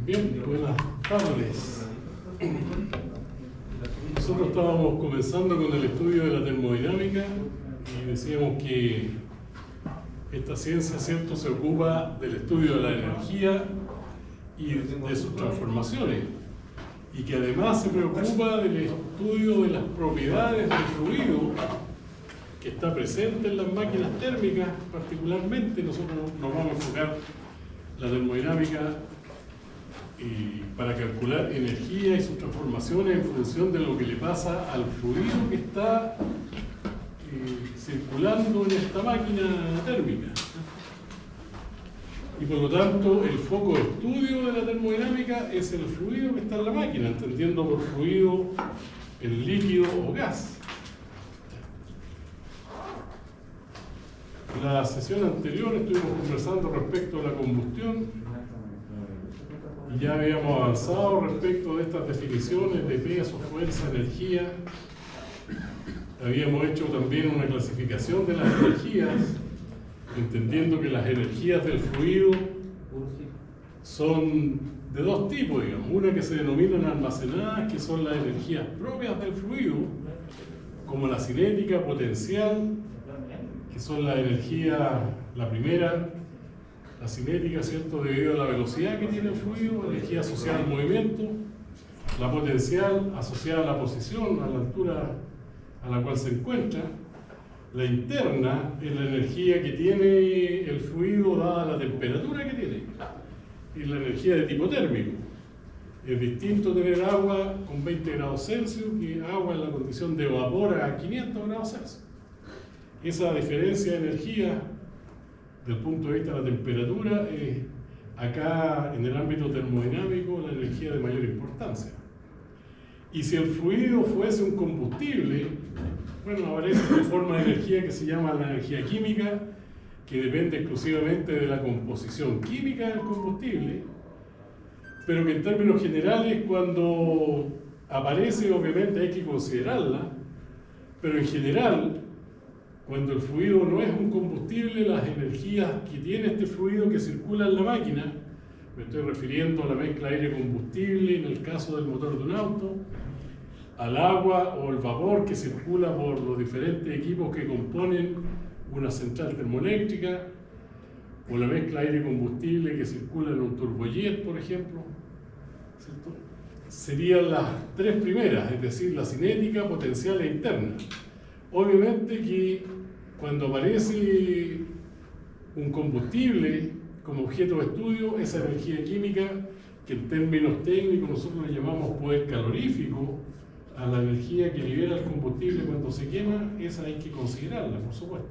Bien, buenas tardes. Nosotros estábamos comenzando con el estudio de la termodinámica y decíamos que esta ciencia, ¿cierto?, se ocupa del estudio de la energía y de sus transformaciones, y que además se preocupa del estudio de las propiedades del fluido que está presente en las máquinas térmicas. Particularmente nosotros nos vamos a enfocar la termodinámica para calcular energía y sus transformaciones en función de lo que le pasa al fluido que está circulando en esta máquina térmica. Y por lo tanto el foco de estudio de la termodinámica es el fluido que está en la máquina, entendiendo por fluido el líquido o gas. En la sesión anterior estuvimos conversando respecto a la combustión y ya habíamos avanzado respecto de estas definiciones de peso, fuerza, energía. Habíamos hecho también una clasificación de las energías, entendiendo que las energías del fluido son de dos tipos, digamos. Una que se denominan almacenadas, que son las energías propias del fluido, como la cinética, potencial, que son la energía, la primera, la cinética, ¿cierto?, debido a la velocidad que tiene el fluido, energía asociada al movimiento, la potencial asociada a la posición, a la altura a la cual se encuentra. La interna es la energía que tiene el fluido dada la temperatura que tiene, es la energía de tipo térmico. Es distinto tener agua con 20 grados Celsius que agua en la condición de vapor a 500 grados Celsius. Esa diferencia de energía desde el punto de vista de la temperatura es acá en el ámbito termodinámico la energía de mayor importancia. Y si el fluido fuese un combustible, bueno, aparece una forma de energía que se llama la energía química, que depende exclusivamente de la composición química del combustible, pero que en términos generales, cuando aparece, obviamente hay que considerarla, pero en general, cuando el fluido no es un combustible, las energías que tiene este fluido que circula en la máquina, me estoy refiriendo a la mezcla aire-combustible en el caso del motor de un auto, al agua o el vapor que circula por los diferentes equipos que componen una central termoeléctrica, o la mezcla aire-combustible que circula en un turbojet, por ejemplo, ¿cierto? Serían las tres primeras, es decir, la cinética, potencial e interna. Obviamente que cuando aparece un combustible como objeto de estudio, esa energía química, que en términos técnicos nosotros le llamamos poder calorífico, a la energía que libera el combustible cuando se quema, esa hay que considerarla, por supuesto.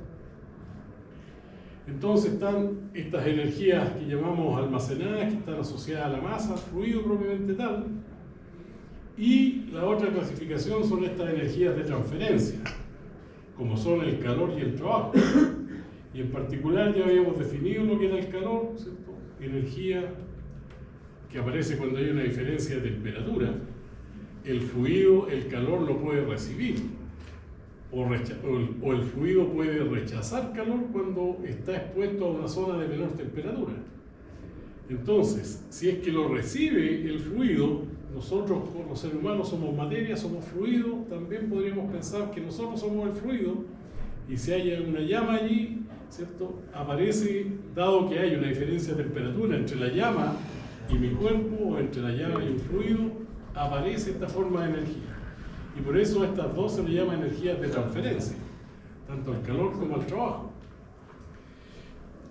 Entonces están estas energías que llamamos almacenadas, que están asociadas a la masa, fluido propiamente tal, y la otra clasificación son estas energías de transferencia, como son el calor y el trabajo. Y en particular ya habíamos definido lo que era el calor, ¿cierto? Energía que aparece cuando hay una diferencia de temperatura. El fluido, el calor lo puede recibir, o el fluido puede rechazar calor cuando está expuesto a una zona de menor temperatura. Entonces, si es que lo recibe el fluido, nosotros los seres humanos somos materia, somos fluido, también podríamos pensar que nosotros somos el fluido, y si hay una llama allí, ¿cierto?, aparece, dado que hay una diferencia de temperatura entre la llama y mi cuerpo, o entre la llama y un fluido, aparece esta forma de energía. Y por eso a estas dos se le llama energías de transferencia, tanto al calor como al trabajo.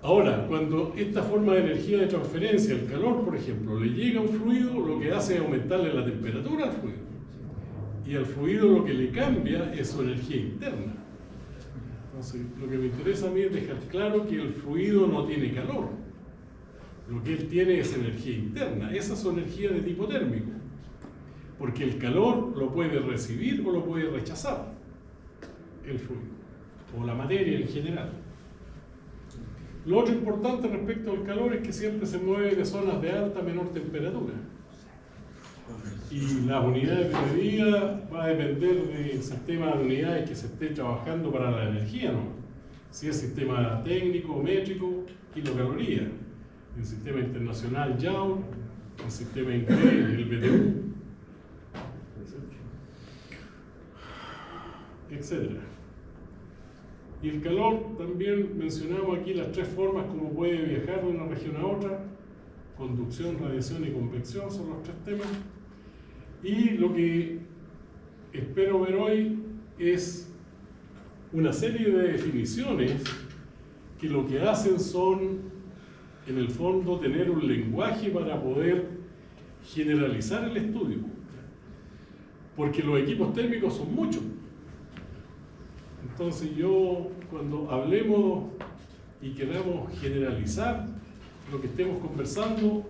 Ahora, cuando esta forma de energía de transferencia, el calor, por ejemplo, le llega a un fluido, lo que hace es aumentarle la temperatura al fluido. Y al fluido lo que le cambia es su energía interna. Entonces, lo que me interesa a mí es dejar claro que el fluido no tiene calor. Lo que él tiene es energía interna. Esa es su energía de tipo térmico. Porque el calor lo puede recibir o lo puede rechazar el fluido, o la materia en general. Lo otro importante respecto al calor es que siempre se mueve de zonas de alta a menor temperatura. Y las unidades de medida va a depender del sistema de unidades que se esté trabajando para la energía, ¿no? Si es sistema técnico o métrico, kilocalorías. El sistema internacional Joule, el sistema inglés, el BTU, etc. Y el calor, también mencionamos aquí las tres formas como puede viajar de una región a otra: conducción, radiación y convección son los tres temas. Y lo que espero ver hoy es una serie de definiciones que lo que hacen son, en el fondo, tener un lenguaje para poder generalizar el estudio. Porque los equipos térmicos son muchos. Entonces cuando hablemos y queramos generalizar lo que estemos conversando,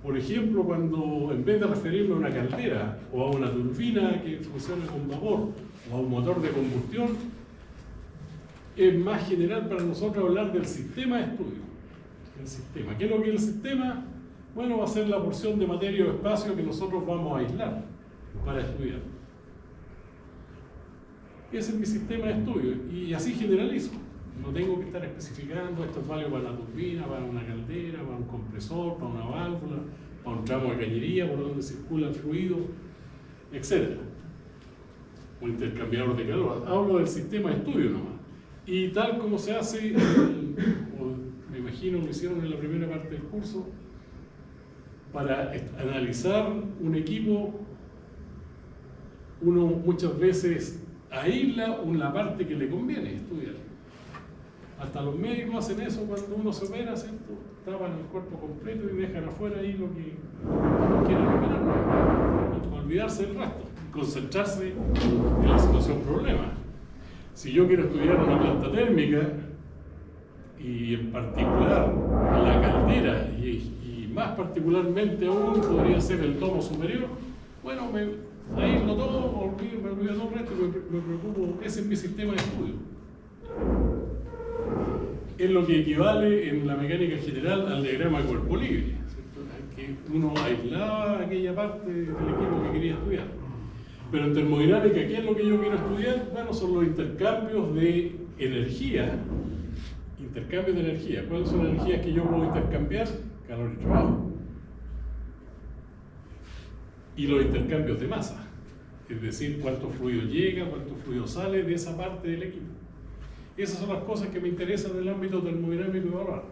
por ejemplo, cuando en vez de referirme a una caldera o a una turbina que funciona con vapor o a un motor de combustión, es más general para nosotros hablar del sistema de estudio. El sistema. ¿Qué es lo que es el sistema? Bueno, va a ser la porción de materia o espacio que nosotros vamos a aislar para estudiar. Ese es mi sistema de estudio, y así generalizo. No tengo que estar especificando esto es válido para una turbina, para una caldera, para un compresor, para una válvula, para un tramo de cañería por donde circula el fluido, etc. Un intercambiador de calor. Hablo del sistema de estudio nomás. Y tal como se hace, o me imagino lo hicieron en la primera parte del curso, para analizar un equipo, uno muchas veces aísla la parte que le conviene estudiar. Hasta los médicos hacen eso cuando uno se opera, ¿cierto? Tapan el cuerpo completo y dejan afuera ahí lo que quieren operar, ¿no? Olvidarse del resto, concentrarse en la situación problema. Si yo quiero estudiar una planta térmica, y en particular la caldera, y más particularmente aún podría ser el tomo superior, bueno, ahí lo todo, me olvido todo el resto y me preocupo. Ese es mi sistema de estudio. Es lo que equivale en la mecánica general al diagrama de cuerpo libre, ¿cierto? Que uno aislaba aquella parte del equipo que quería estudiar. Pero en termodinámica, ¿qué es lo que yo quiero estudiar? Bueno, son los intercambios de energía. Intercambios de energía. ¿Cuáles son las energías que yo puedo intercambiar? Calor y trabajo. Y los intercambios de masa. Es decir, cuánto fluido llega, cuánto fluido sale de esa parte del equipo. Esas son las cosas que me interesan en el ámbito termodinámico y evaluar.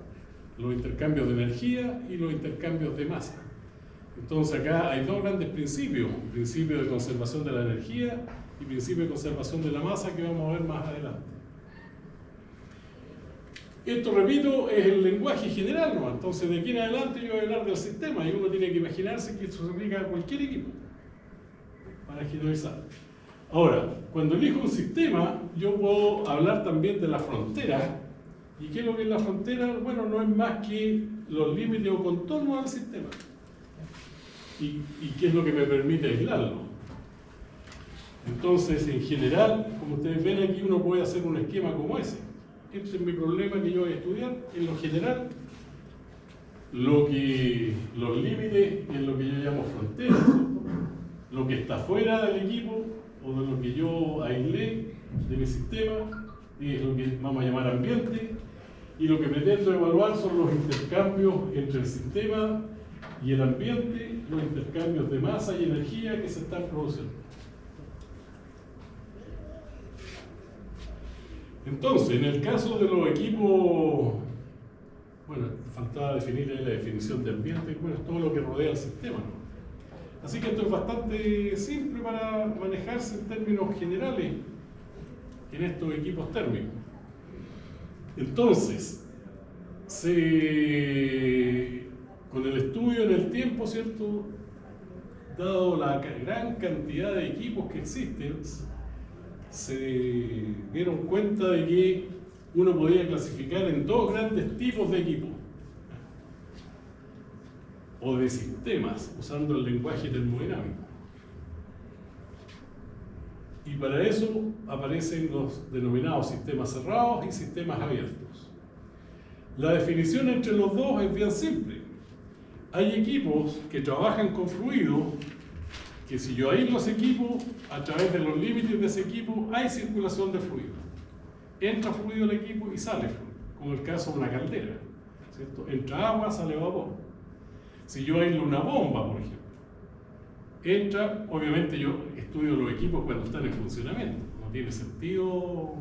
Los intercambios de energía y los intercambios de masa. Entonces acá hay dos grandes principios: principio de conservación de la energía y principio de conservación de la masa, que vamos a ver más adelante. Esto, repito, es el lenguaje general, ¿no? Entonces de aquí en adelante yo voy a hablar del sistema, y uno tiene que imaginarse que esto se aplica a cualquier equipo para generalizar. Ahora, cuando elijo un sistema, yo puedo hablar también de la frontera. ¿Y qué es lo que es la frontera? Bueno, no es más que los límites o contornos del sistema. ¿Y qué es lo que me permite aislarlo? Entonces, en general, como ustedes ven aquí, uno puede hacer un esquema como ese. Este es mi problema que yo voy a estudiar. En lo general, los límites es lo que yo llamo frontera, ¿cierto? Lo que está fuera del equipo o de lo que yo aislé de mi sistema es lo que vamos a llamar ambiente, y lo que pretendo evaluar son los intercambios entre el sistema y el ambiente, los intercambios de masa y energía que se están produciendo. Entonces, en el caso de los equipos, bueno, faltaba definir la definición de ambiente, bueno, es todo lo que rodea el sistema, ¿no? Así que esto es bastante simple para manejarse en términos generales en estos equipos térmicos. Entonces, con el estudio en el tiempo, ¿cierto? Dado la gran cantidad de equipos que existen, se dieron cuenta de que uno podía clasificar en dos grandes tipos de equipos o de sistemas, usando el lenguaje termodinámico. Y para eso aparecen los denominados sistemas cerrados y sistemas abiertos. La definición entre los dos es bien simple. Hay equipos que trabajan con fluido, que si yo aíslo ese equipo, a través de los límites de ese equipo hay circulación de fluido. entra fluido al equipo y sale fluido, como el caso de una caldera, ¿cierto? Entra agua, sale vapor. Si yo aíslo una bomba, por ejemplo, entra, obviamente yo estudio los equipos cuando están en funcionamiento, no tiene sentido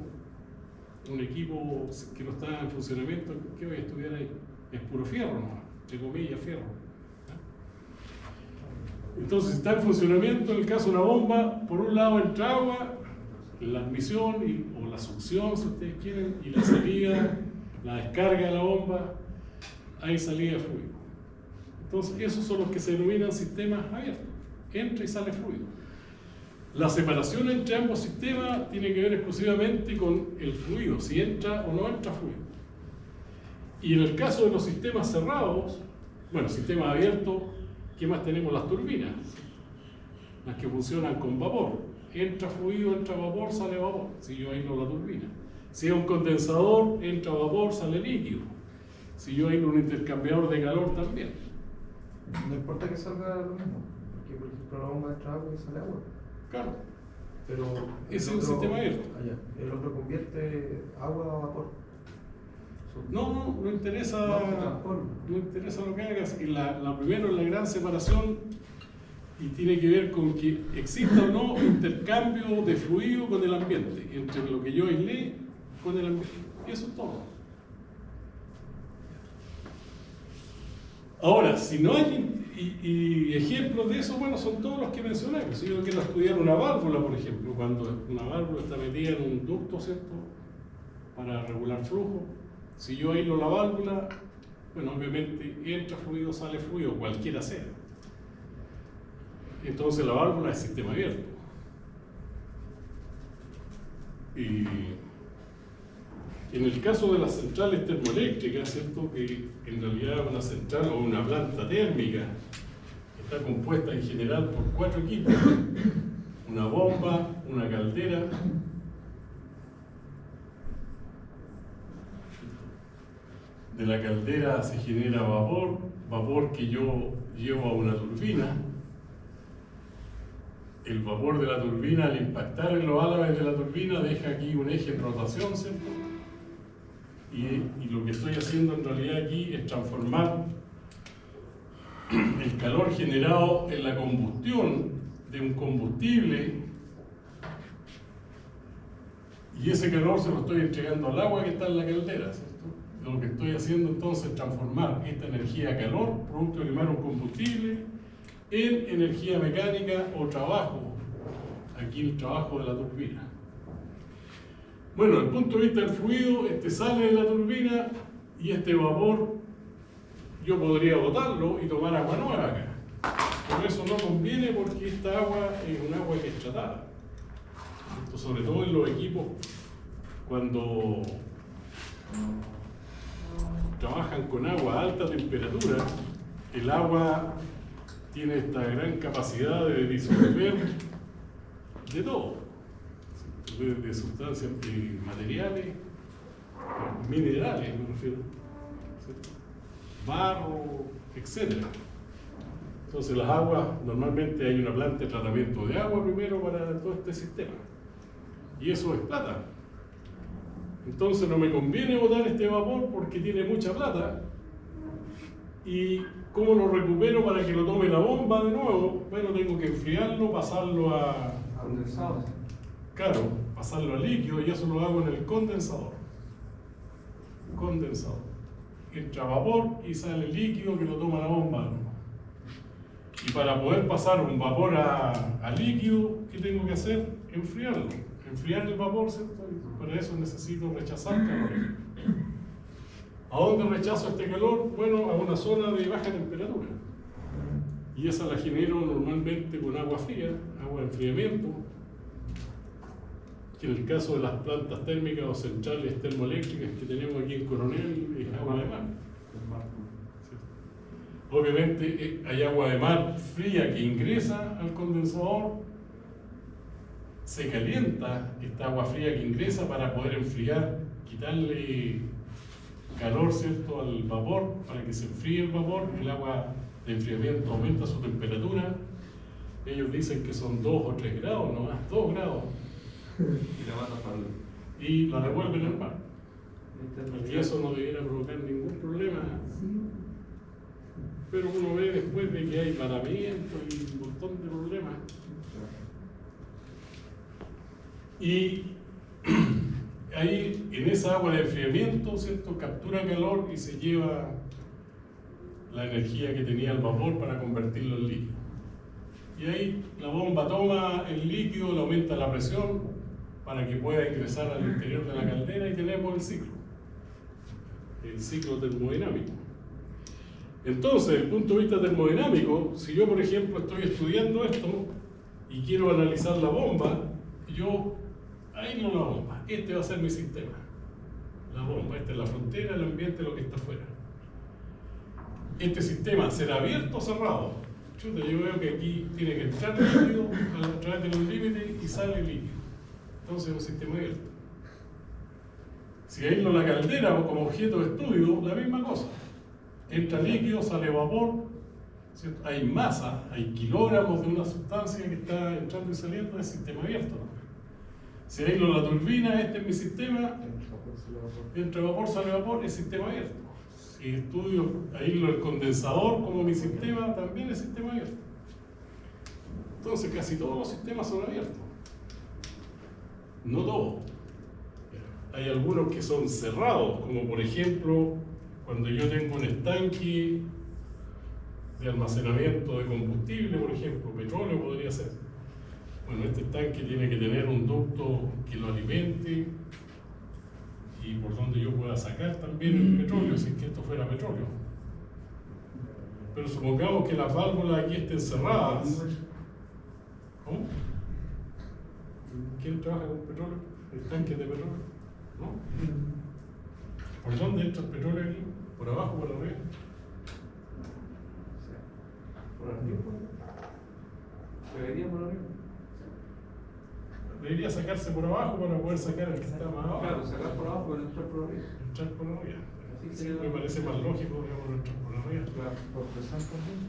un equipo que no está en funcionamiento, ¿qué voy a estudiar ahí? Es puro fierro, ¿no? Entre comillas, fierro. Entonces, si está en funcionamiento, en el caso de una bomba, por un lado entra agua, la admisión o la succión, si ustedes quieren, y la salida, la descarga de la bomba, hay salida de fluido. Entonces, esos son los que se denominan sistemas abiertos. Entra y sale fluido. La separación entre ambos sistemas tiene que ver exclusivamente con el fluido, si entra o no entra fluido. Y en el caso de los sistemas cerrados, bueno, sistemas abiertos, ¿qué más tenemos? Las turbinas, las que funcionan con vapor. Entra fluido, entra vapor, sale vapor, si yo aíslo la turbina. Si es un condensador, entra vapor, sale líquido. Si yo aíslo un intercambiador de calor también. No importa que salga lo mismo, porque por ejemplo la bomba entra agua y sale agua. Claro. Pero ese es un sistema abierto. El otro convierte agua a vapor. No interesa, no interesa lo que hagas. Y la primero es la gran separación y tiene que ver con que exista o no intercambio de fluido con el ambiente, entre lo que yo aislé con el ambiente. Y eso es todo. Ahora, si no hay y ejemplos de eso, bueno, son todos los que mencioné. Si yo quiero estudiar una válvula, por ejemplo, cuando una válvula está metida en un ducto, ¿cierto?, para regular flujo. Si yo aíslo la válvula, bueno, obviamente entra fluido, sale fluido, cualquiera sea. Entonces la válvula es sistema abierto. Y en el caso de las centrales termoeléctricas, ¿cierto?, que en realidad una central o una planta térmica está compuesta en general por 4 equipos: una bomba, una caldera, de la caldera se genera vapor que yo llevo a una turbina. El vapor de la turbina, al impactar en los álabes de la turbina, deja aquí un eje en rotación, ¿cierto? Y lo que estoy haciendo en realidad aquí es transformar el calor generado en la combustión de un combustible, y ese calor se lo estoy entregando al agua que está en la caldera, ¿cierto? Lo que estoy haciendo entonces es transformar esta energía a calor, producto de quemar un combustible, en energía mecánica o trabajo, aquí el trabajo de la turbina. Bueno, desde el punto de vista del fluido, este sale de la turbina y este vapor yo podría botarlo y tomar agua nueva acá. Por eso no conviene, porque esta agua es un agua que es tratada. Esto, sobre todo en los equipos, cuando trabajan con agua a alta temperatura, el agua tiene esta gran capacidad de disolver de todo, de sustancias materiales, minerales, me refiero, ¿cierto?, barro, etc. Entonces las aguas, normalmente hay una planta de tratamiento de agua primero para todo este sistema, y eso es plata. Entonces no me conviene botar este vapor porque tiene mucha plata. ¿Y cómo lo recupero para que lo tome la bomba de nuevo? Bueno, tengo que enfriarlo, pasarlo a condensado. Claro, pasarlo a líquido, y eso lo hago en el condensador. Condensador. Entra vapor y sale líquido que lo toma la bomba de nuevo. Y para poder pasar un vapor a líquido, ¿qué tengo que hacer? Enfriarlo. Enfriar el vapor, ¿cierto? Y para eso necesito rechazar calor. ¿A dónde rechazo este calor? Bueno, a una zona de baja temperatura. Y esa la genero normalmente con agua fría, agua de enfriamiento, que en el caso de las plantas térmicas o centrales termoeléctricas que tenemos aquí en Coronel es agua de mar. ¿Cierto? Obviamente hay agua de mar fría que ingresa al condensador, se calienta esta agua fría que ingresa para poder enfriar, quitarle calor, ¿cierto?, al vapor, para que se enfríe el vapor. El agua de enfriamiento aumenta su temperatura. Ellos dicen que son 2 o 3 grados, no más, 2 grados. Y la manda para y la devuelven al mar. Porque eso no debiera provocar ningún problema. Pero uno ve después de que hay paramiento y un montón de problemas. Y ahí, en esa agua de enfriamiento, ¿cierto?, captura calor y se lleva la energía que tenía el vapor para convertirlo en líquido. Y ahí la bomba toma el líquido, le aumenta la presión para que pueda ingresar al interior de la caldera y tenemos el ciclo termodinámico. Entonces, desde el punto de vista termodinámico, si yo, por ejemplo, estoy estudiando esto y quiero analizar la bomba, yo aíslo la bomba. Este va a ser mi sistema. La bomba, esta es la frontera, el ambiente, lo que está afuera. Este sistema será abierto o cerrado. Chuta, yo veo que aquí tiene que entrar líquido a través de los límites y sale líquido. Entonces es un sistema abierto. Si aíslo la caldera como objeto de estudio, la misma cosa. Entra líquido, sale vapor, ¿cierto? Hay masa, hay kilogramos de una sustancia que está entrando y saliendo, es sistema abierto. Si aíslo la turbina, este es mi sistema, entra vapor, sale vapor, es sistema abierto. Si estudio aíslo el condensador como mi sistema, también es sistema abierto. Entonces casi todos los sistemas son abiertos. No todos. Hay algunos que son cerrados, como por ejemplo, cuando yo tengo un estanque de almacenamiento de combustible, por ejemplo, petróleo podría ser. Bueno, este estanque tiene que tener un ducto que lo alimente y por donde yo pueda sacar también el petróleo, si es que esto fuera petróleo. Pero supongamos que las válvulas aquí estén cerradas. ¿Cómo? ¿Quién trabaja con petróleo? ¿El tanque de petróleo? ¿No? ¿Por dónde entra el petróleo aquí? ¿Por abajo o por arriba? ¿Por arriba? ¿Debería por arriba? Debería sacarse por abajo para poder sacar el que está más abajo. Claro, sacar por abajo pero entrar por arriba. Entrar por arriba. Así Sí, sería me parece más lógico, digamos, entrar por arriba. Claro, por presión también.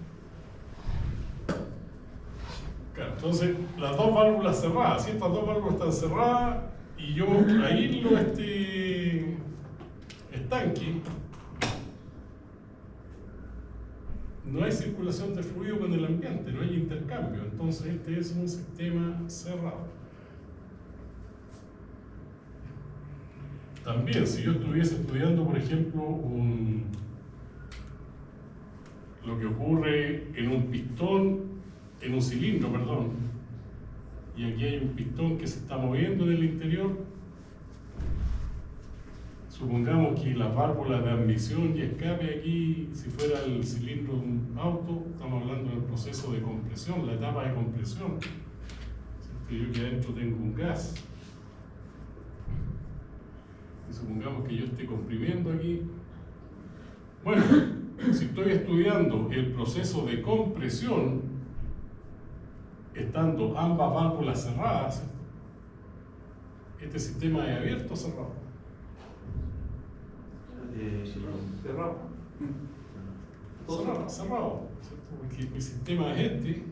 Claro, entonces las dos válvulas cerradas, si estas dos válvulas están cerradas y yo aíslo este estanque, no hay circulación de fluido con el ambiente, no hay intercambio, entonces este es un sistema cerrado. También, si yo estuviese estudiando, por ejemplo, lo que ocurre en un pistón, en un cilindro, perdón, y aquí hay un pistón que se está moviendo en el interior, supongamos que las válvulas de admisión y escape aquí, si fuera el cilindro de un auto, estamos hablando del proceso de compresión, la etapa de compresión. Yo que adentro tengo un gas, y supongamos que yo esté comprimiendo aquí. Bueno, si estoy estudiando el proceso de compresión, estando ambas válvulas cerradas, este sistema es abierto o cerrado. Cerrado. Cerrado, ¿cierto? Porque mi sistema es este,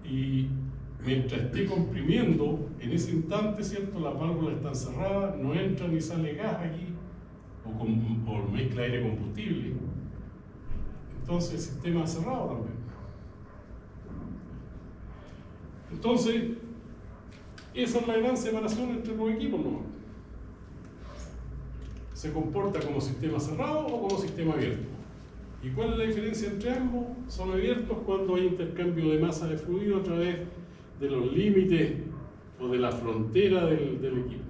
y mientras esté comprimiendo, en ese instante, ¿cierto?, las válvulas están cerradas, no entra ni sale gas aquí, o mezcla aire combustible. Entonces el sistema es cerrado también. Entonces, esa es la gran separación entre los equipos, ¿no? ¿Se comporta como sistema cerrado o como sistema abierto? ¿Y cuál es la diferencia entre ambos? Son abiertos cuando hay intercambio de masa de fluido a través de los límites o de la frontera del equipo.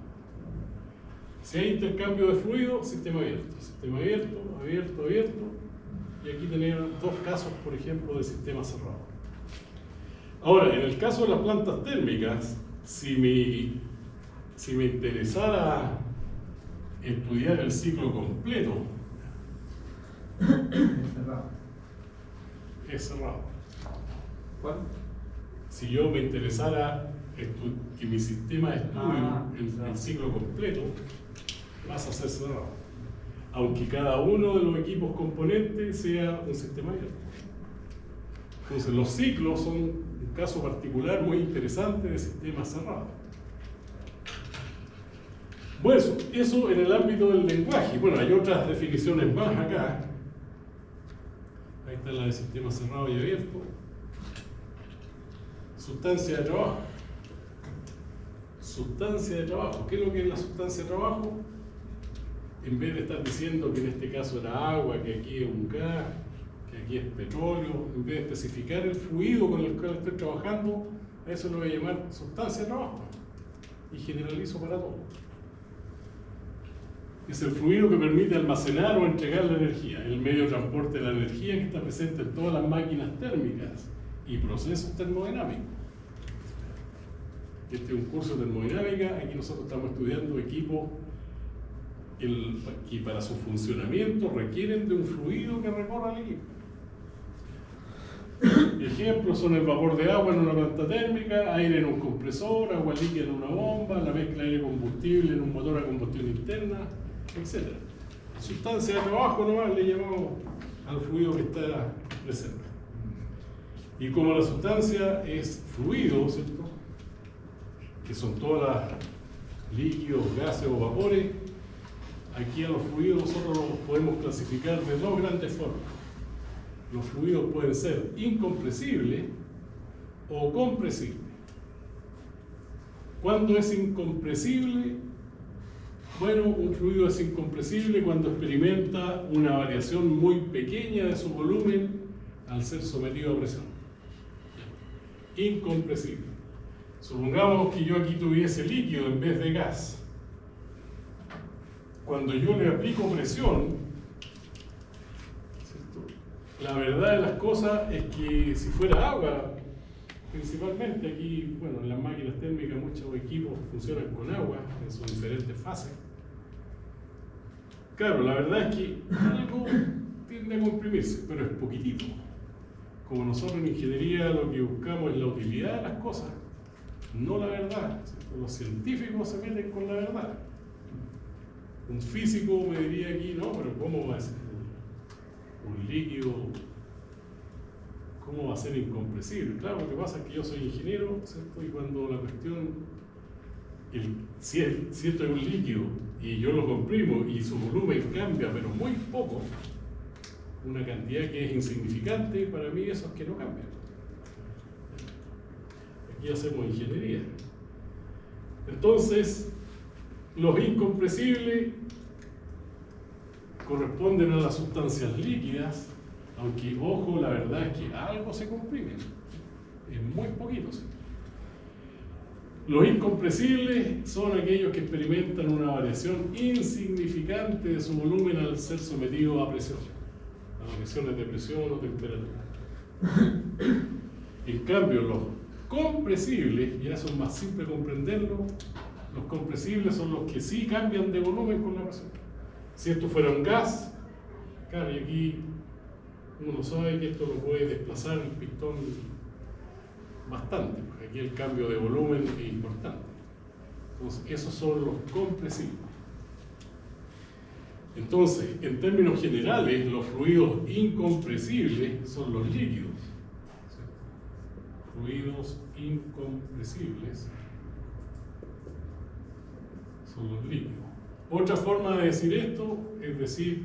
Si hay intercambio de fluido, sistema abierto. Sistema abierto, abierto, abierto. Y aquí tenemos dos casos, por ejemplo, de sistema cerrado. Ahora, en el caso de las plantas térmicas, si me interesara estudiar el ciclo completo, es cerrado. ¿Cuál? Si yo me interesara que mi sistema de estudio, el ciclo completo, pasa a ser cerrado. Aunque cada uno de los equipos componentes sea un sistema abierto. Entonces, los ciclos son un caso particular muy interesante de sistema cerrado. Bueno, eso en el ámbito del lenguaje. Bueno, hay otras definiciones más acá. Ahí está la de sistema cerrado y abierto. Sustancia de trabajo. Sustancia de trabajo. ¿Qué es lo que es la sustancia de trabajo? En vez de estar diciendo que en este caso era agua, que aquí es un gas, que aquí es petróleo, en vez de especificar el fluido con el cual estoy trabajando, a eso lo voy a llamar sustancia de trabajo. Y generalizo para todo. Es el fluido que permite almacenar o entregar la energía, el medio de transporte de la energía que está presente en todas las máquinas térmicas y procesos termodinámicos. Este es un curso de termodinámica. Aquí nosotros estamos estudiando equipos que para su funcionamiento requieren de un fluido que recorra el equipo. Ejemplos son el vapor de agua en una planta térmica, aire en un compresor, agua líquida en una bomba, la mezcla de aire-combustible en un motor a combustión interna, etc. Sustancia de trabajo nomás le llamamos al fluido que está presente. Y como la sustancia es fluido, ¿cierto?, que son todas las líquidos, gases o vapores, aquí a los fluidos nosotros los podemos clasificar de dos grandes formas. Los fluidos pueden ser incompresibles o compresibles. ¿Cuándo es incompresible? Bueno, un fluido es incompresible cuando experimenta una variación muy pequeña de su volumen al ser sometido a presión. Incompresible. Supongamos que yo aquí tuviese líquido en vez de gas. Cuando yo le aplico presión, ¿cierto?, la verdad de las cosas es que si fuera agua, principalmente aquí, bueno, en las máquinas térmicas muchos equipos funcionan con agua en sus diferentes fases. Claro, la verdad es que algo tiende a comprimirse, pero es poquitito. Como nosotros en ingeniería lo que buscamos es la utilidad de las cosas, no la verdad. Los científicos se meten con la verdad. Un físico me diría aquí, no, pero ¿cómo va a ser un líquido? ¿Cómo va a ser incompresible? Claro, lo que pasa es que yo soy ingeniero, ¿cierto? Y cuando la cuestión, si esto es un líquido y yo lo comprimo y su volumen cambia, pero muy poco, una cantidad que es insignificante, para mí eso es que no cambia. Aquí hacemos ingeniería. Entonces, los incompresibles corresponden a las sustancias líquidas, aunque, ojo, la verdad es que algo se comprime, es muy poquito. ¿Sí? Los incompresibles son aquellos que experimentan una variación insignificante de su volumen al ser sometido a presión, a variaciones de presión o temperatura. En cambio, los compresibles, ya son más simple comprenderlo, los compresibles son los que sí cambian de volumen con la presión. Si esto fuera un gas, claro, y aquí uno sabe que esto lo puede desplazar el pistón bastante, porque aquí el cambio de volumen es importante. Entonces, esos son los compresibles. Entonces, en términos generales, los fluidos incompresibles son los líquidos. Fluidos incompresibles son los líquidos. Otra forma de decir esto es decir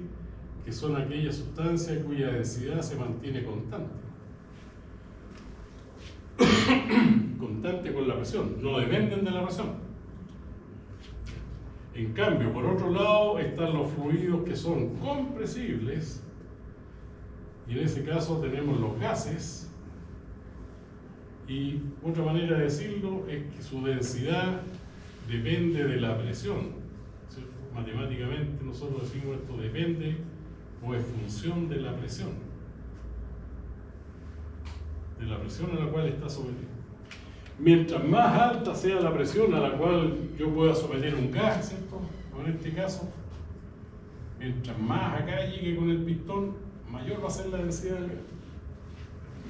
que son aquellas sustancias cuya densidad se mantiene constante. Constante con la presión, no dependen de la presión. En cambio, por otro lado, están los fluidos que son compresibles, y en ese caso tenemos los gases. Y otra manera de decirlo es que su densidad depende de la presión, ¿cierto? Matemáticamente nosotros decimos esto depende o es función de la presión a la cual está sometido. Mientras más alta sea la presión a la cual yo pueda someter un gas, ¿cierto?, o en este caso, mientras más acá llegue con el pistón, mayor va a ser la densidad del gas.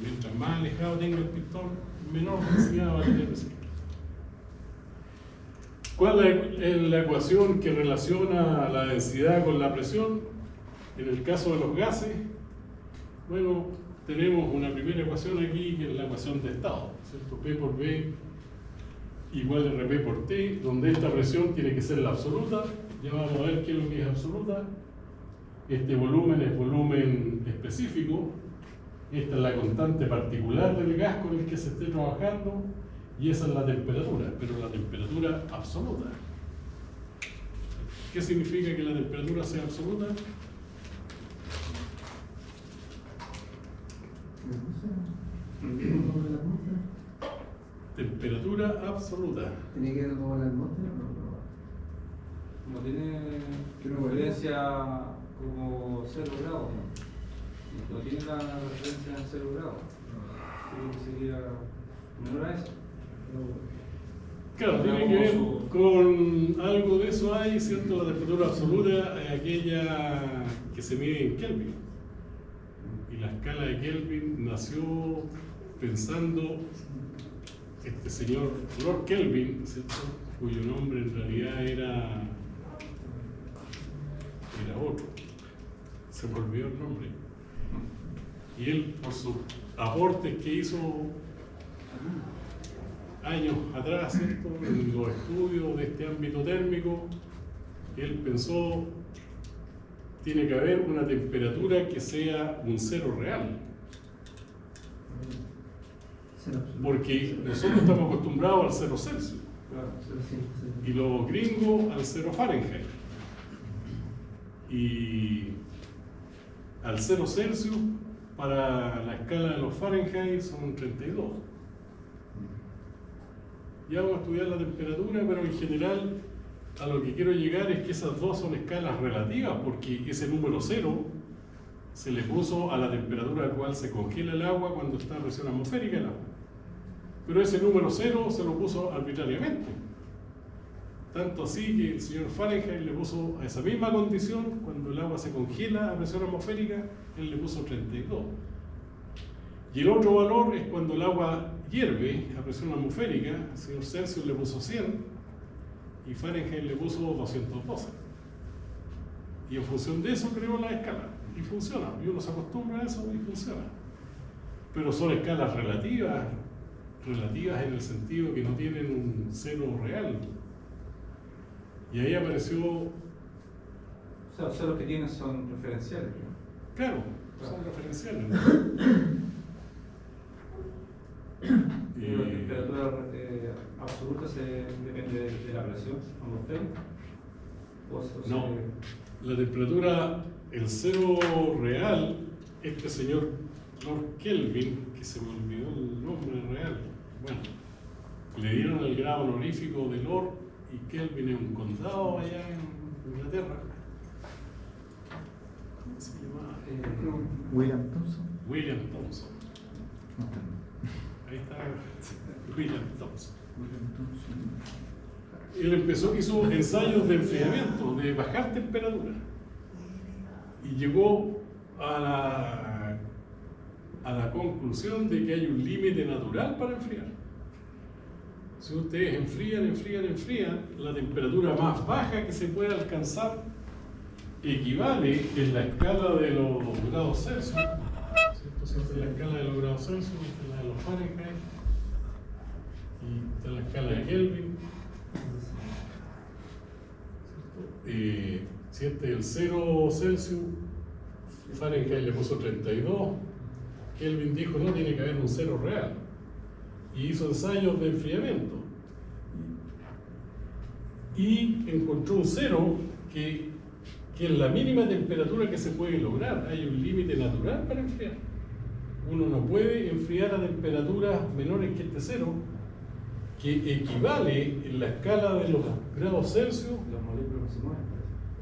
Mientras más alejado tenga el pistón, menor densidad va a tener presión. ¿Cuál es la ecuación que relaciona la densidad con la presión? En el caso de los gases, bueno, tenemos una primera ecuación aquí que es la ecuación de estado, ¿cierto? P por B igual RP por T, donde esta presión tiene que ser la absoluta. Ya vamos a ver qué es lo que es absoluta. Este volumen es volumen específico. Esta es la constante particular del gas con el que se esté trabajando. Y esa es la temperatura, pero la temperatura absoluta. ¿Qué significa que la temperatura sea absoluta? Temperatura absoluta. ¿Tiene que ver con la atmósfera? No tiene referencia como 0 grados, ¿no? No tiene la referencia en 0 grados. Creo que sería menor a eso. Claro, tiene que ver con algo de eso hay, ¿cierto? La temperatura absoluta es aquella que se mide en Kelvin. Y la escala de Kelvin nació pensando este señor Lord Kelvin, ¿cierto? Cuyo nombre en realidad era otro. Se me olvidó el nombre. Y él, por sus aportes que hizo años atrás, ¿cierto? En los estudios de este ámbito térmico, él pensó, tiene que haber una temperatura que sea un cero real. Porque nosotros estamos acostumbrados al 0 Celsius y los gringos al 0 Fahrenheit. Y al 0 Celsius para la escala de los Fahrenheit son 32. Ya vamos a estudiar la temperatura, pero en general a lo que quiero llegar es que esas dos son escalas relativas, porque ese número 0 se le puso a la temperatura a la cual se congela el agua cuando está a presión atmosférica el agua. Pero ese número 0 se lo puso arbitrariamente. Tanto así que el señor Fahrenheit le puso a esa misma condición, cuando el agua se congela a presión atmosférica, él le puso 32. Y el otro valor es cuando el agua hierve a presión atmosférica, el señor Celsius le puso 100 y Fahrenheit le puso 212. Y en función de eso creó la escala. Y funciona. Y uno se acostumbra a eso y funciona. Pero son escalas relativas en el sentido que no tienen un cero real. Y ahí apareció... O sea, los ceros que tienen son referenciales, ¿no? Claro, son referenciales. Y la temperatura absoluta depende de la presión atmosférica. No, la temperatura, el cero real, este señor Lord Kelvin, que se me olvidó el nombre real, bueno, le dieron el grado honorífico de Lord, y Kelvin es un condado allá en Inglaterra. ¿Cómo se llama? William Thomson. William Thomson. Ahí está William Thomson. Él hizo ensayos de enfriamiento, de bajar temperatura. Y llegó a la conclusión de que hay un límite natural para enfriar. Si ustedes enfrían, la temperatura más baja que se puede alcanzar equivale en la escala de los grados Celsius, ¿cierto? Siempre la escala de los grados Celsius, la de los Fahrenheit, y está la escala de Kelvin. Si este es el 0 Celsius, Fahrenheit le puso 32, Kelvin dijo no, tiene que haber un cero real. Y hizo ensayos de enfriamiento. Y encontró un cero que es la mínima temperatura que se puede lograr. Hay un límite natural para enfriar. Uno no puede enfriar a temperaturas menores que este cero, que equivale en la escala de los grados Celsius Las moléculas no se mueven.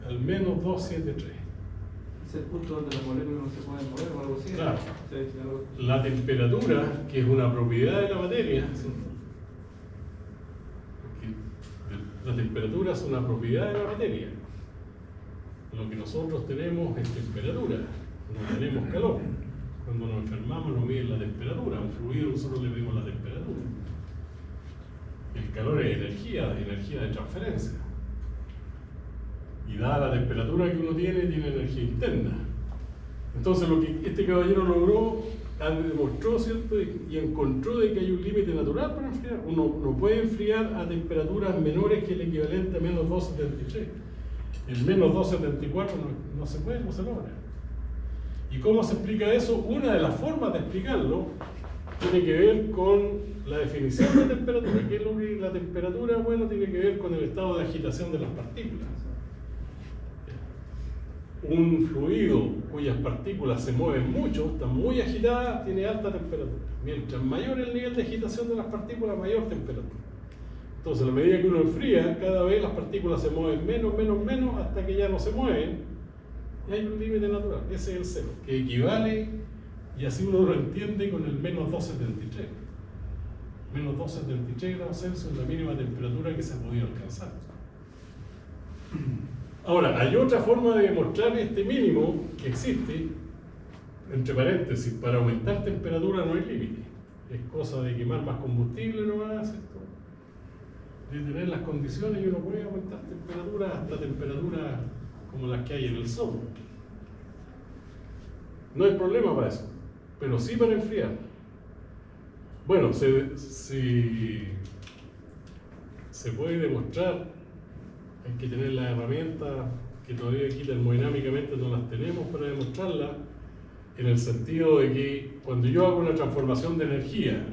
al menos 273. Es el punto donde las moléculas no se pueden mover o algo así. Claro. Sí, algo... La temperatura, que es una propiedad de la materia, ¿cierto? Porque la temperatura es una propiedad de la materia. Lo que nosotros tenemos es temperatura, no tenemos calor. Cuando nos enfermamos nos miden la temperatura, a un fluido nosotros le medimos la temperatura. El calor es energía de transferencia. Y dada la temperatura que uno tiene energía interna. Entonces lo que este caballero logró demostró, ¿cierto? Y encontró de que hay un límite natural para enfriar. Uno no puede enfriar a temperaturas menores que el equivalente a menos 273. El menos 274 no se puede, no se logra. ¿Y cómo se explica eso? Una de las formas de explicarlo tiene que ver con la definición de temperatura. ¿Qué es lo que la temperatura? Bueno, tiene que ver con el estado de agitación de las partículas. Un fluido cuyas partículas se mueven mucho, está muy agitada, tiene alta temperatura. Mientras mayor el nivel de agitación de las partículas, mayor temperatura. Entonces, a medida que uno enfría, cada vez las partículas se mueven menos, hasta que ya no se mueven. Y hay un límite natural, ese es el cero, que equivale, y así uno lo entiende, con el menos 273. Menos 273 grados Celsius es la mínima temperatura que se ha podido alcanzar. Ahora, hay otra forma de demostrar este mínimo que existe, entre paréntesis, para aumentar temperatura no hay límite. Es cosa de quemar más combustible nomás, ¿cierto? De tener las condiciones y uno puede aumentar temperatura hasta temperaturas como las que hay en el sol. No hay problema para eso, pero sí para enfriar. Bueno, se puede demostrar. Hay que tener las herramientas que todavía aquí termodinámicamente no las tenemos para demostrarlas, en el sentido de que cuando yo hago una transformación de energía,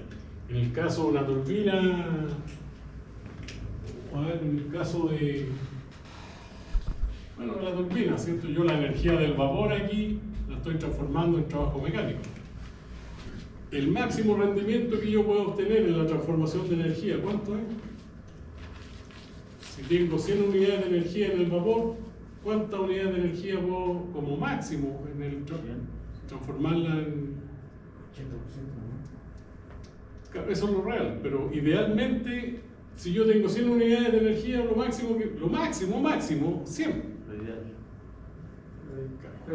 en el caso de una turbina, a ver, en el caso de, bueno, la turbina, ¿cierto? Yo la energía del vapor aquí la estoy transformando en trabajo mecánico. El máximo rendimiento que yo puedo obtener en la transformación de energía, ¿cuánto es? Si tengo 100 unidades de energía en el vapor, ¿cuántas unidades de energía puedo, como máximo, en el transformarla en 80%, ¿no? Eso es lo real, pero idealmente, si yo tengo 100 unidades de energía, lo máximo, 100.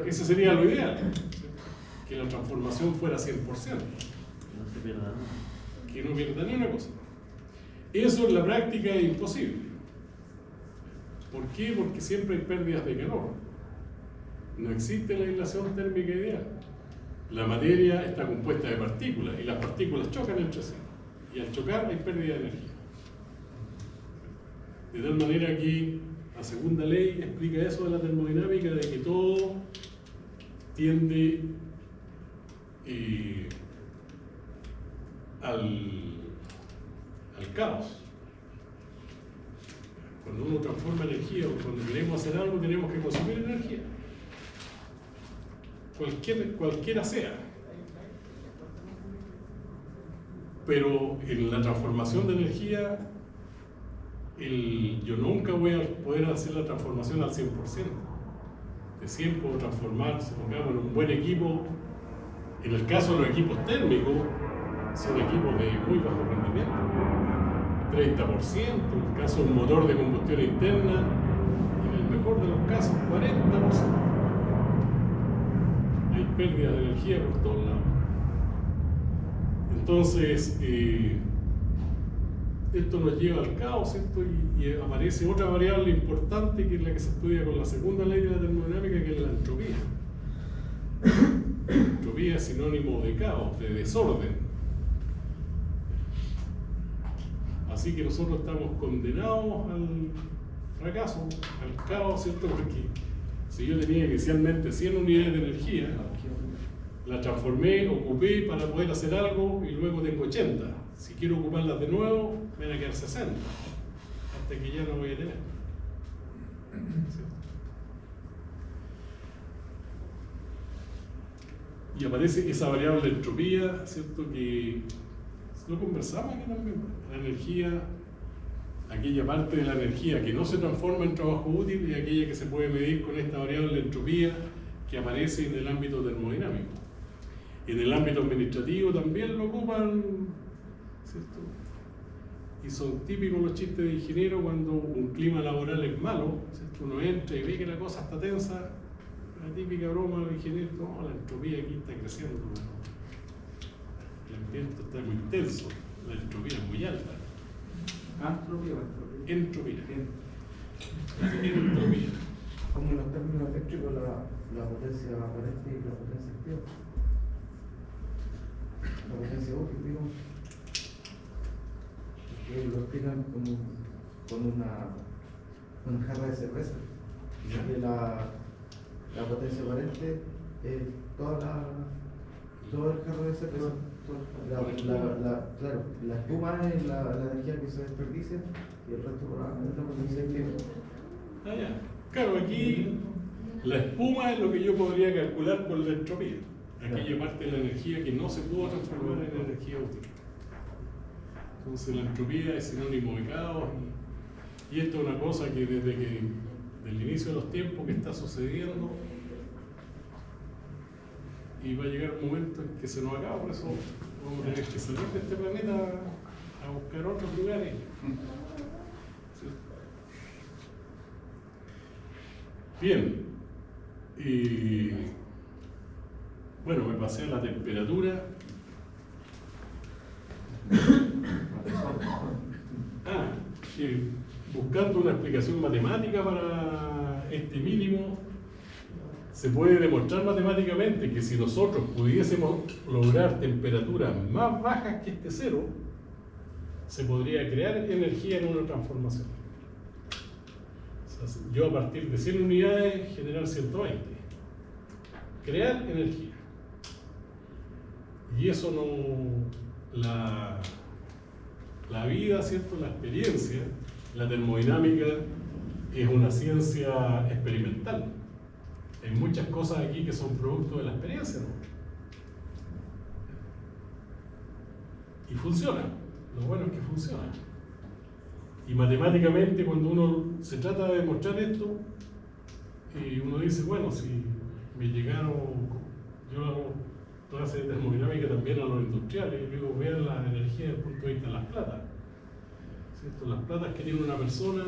Ese sería lo ideal, que la transformación fuera 100%. No se pierda nada. Que no pierda ni una cosa. Eso en la práctica es imposible. ¿Por qué? Porque siempre hay pérdidas de calor. No existe la aislación térmica ideal. La materia está compuesta de partículas y las partículas chocan entre sí. Y al chocar hay pérdida de energía. De tal manera que la segunda ley explica eso de la termodinámica, de que todo tiende al caos. Cuando uno transforma energía o cuando queremos hacer algo, tenemos que consumir energía. Cualquiera sea. Pero en la transformación de energía, yo nunca voy a poder hacer la transformación al 100%. De 100 puedo transformar, supongamos, en un buen equipo. En el caso de los equipos térmicos, son equipos de muy bajo rendimiento. 30%, en el caso de un motor de combustión interna, en el mejor de los casos, 40%. Hay pérdida de energía por todos lados. Entonces, esto nos lleva al caos, ¿cierto? Y aparece otra variable importante que es la que se estudia con la segunda ley de la termodinámica, que es la entropía. La entropía es sinónimo de caos, de desorden. Así que nosotros estamos condenados al fracaso, al caos, ¿cierto? Porque si yo tenía inicialmente 100 unidades de energía, la transformé, ocupé para poder hacer algo y luego tengo 80. Si quiero ocuparlas de nuevo, me van a quedar 60, hasta que ya no voy a tener. ¿Cierto? Y aparece esa variable de entropía, ¿cierto? Que lo conversamos aquí también. La energía, aquella parte de la energía que no se transforma en trabajo útil y aquella que se puede medir con esta variable de entropía que aparece en el ámbito termodinámico. En el ámbito administrativo también lo ocupan, ¿cierto? Y son típicos los chistes de ingeniero cuando un clima laboral es malo, ¿cierto? Uno entra y ve que la cosa está tensa, la típica broma del ingeniero, no, la entropía aquí está creciendo, el ambiente está muy tenso, la entropía es muy alta. ¿Antropía o entropía? Entropía. Entropía. Como en los términos eléctricos, la potencia aparente y la potencia activa. la potencia útil, digamos. Que lo explican como con una jarra de cerveza. Ya. Que la potencia aparente es todo el jarro de cerveza. Claro, la espuma es la energía que se desperdicia y el resto es la potencia que tiene. Ah, ya. Claro, aquí la espuma es lo que yo podría calcular con la entropía. Aquella parte de la energía que no se pudo transformar en energía útil. Entonces la entropía es sinónimo de caos y esto es una cosa que desde el inicio de los tiempos que está sucediendo y va a llegar un momento en que se nos acaba, por eso vamos a tener que salir de este planeta a buscar otros lugares. ¿Sí? Bien, y bueno, me pasé a la temperatura. Sí, buscando una explicación matemática para este mínimo, se puede demostrar matemáticamente que si nosotros pudiésemos lograr temperaturas más bajas que este cero, se podría crear energía en una transformación. O sea, yo a partir de 100 unidades generar 120. Crear energía. Y eso no... La vida, ¿cierto? La experiencia, la termodinámica es una ciencia experimental. Hay muchas cosas aquí que son producto de la experiencia, ¿no? Y funciona. Lo bueno es que funciona. Y matemáticamente, cuando uno se trata de demostrar esto, y uno dice, bueno, si me llegaron, yo hago clase de termodinámica también a los industriales, y digo, vean la energía desde el punto de vista de las platas. ¿Cierto? Las platas que tiene una persona,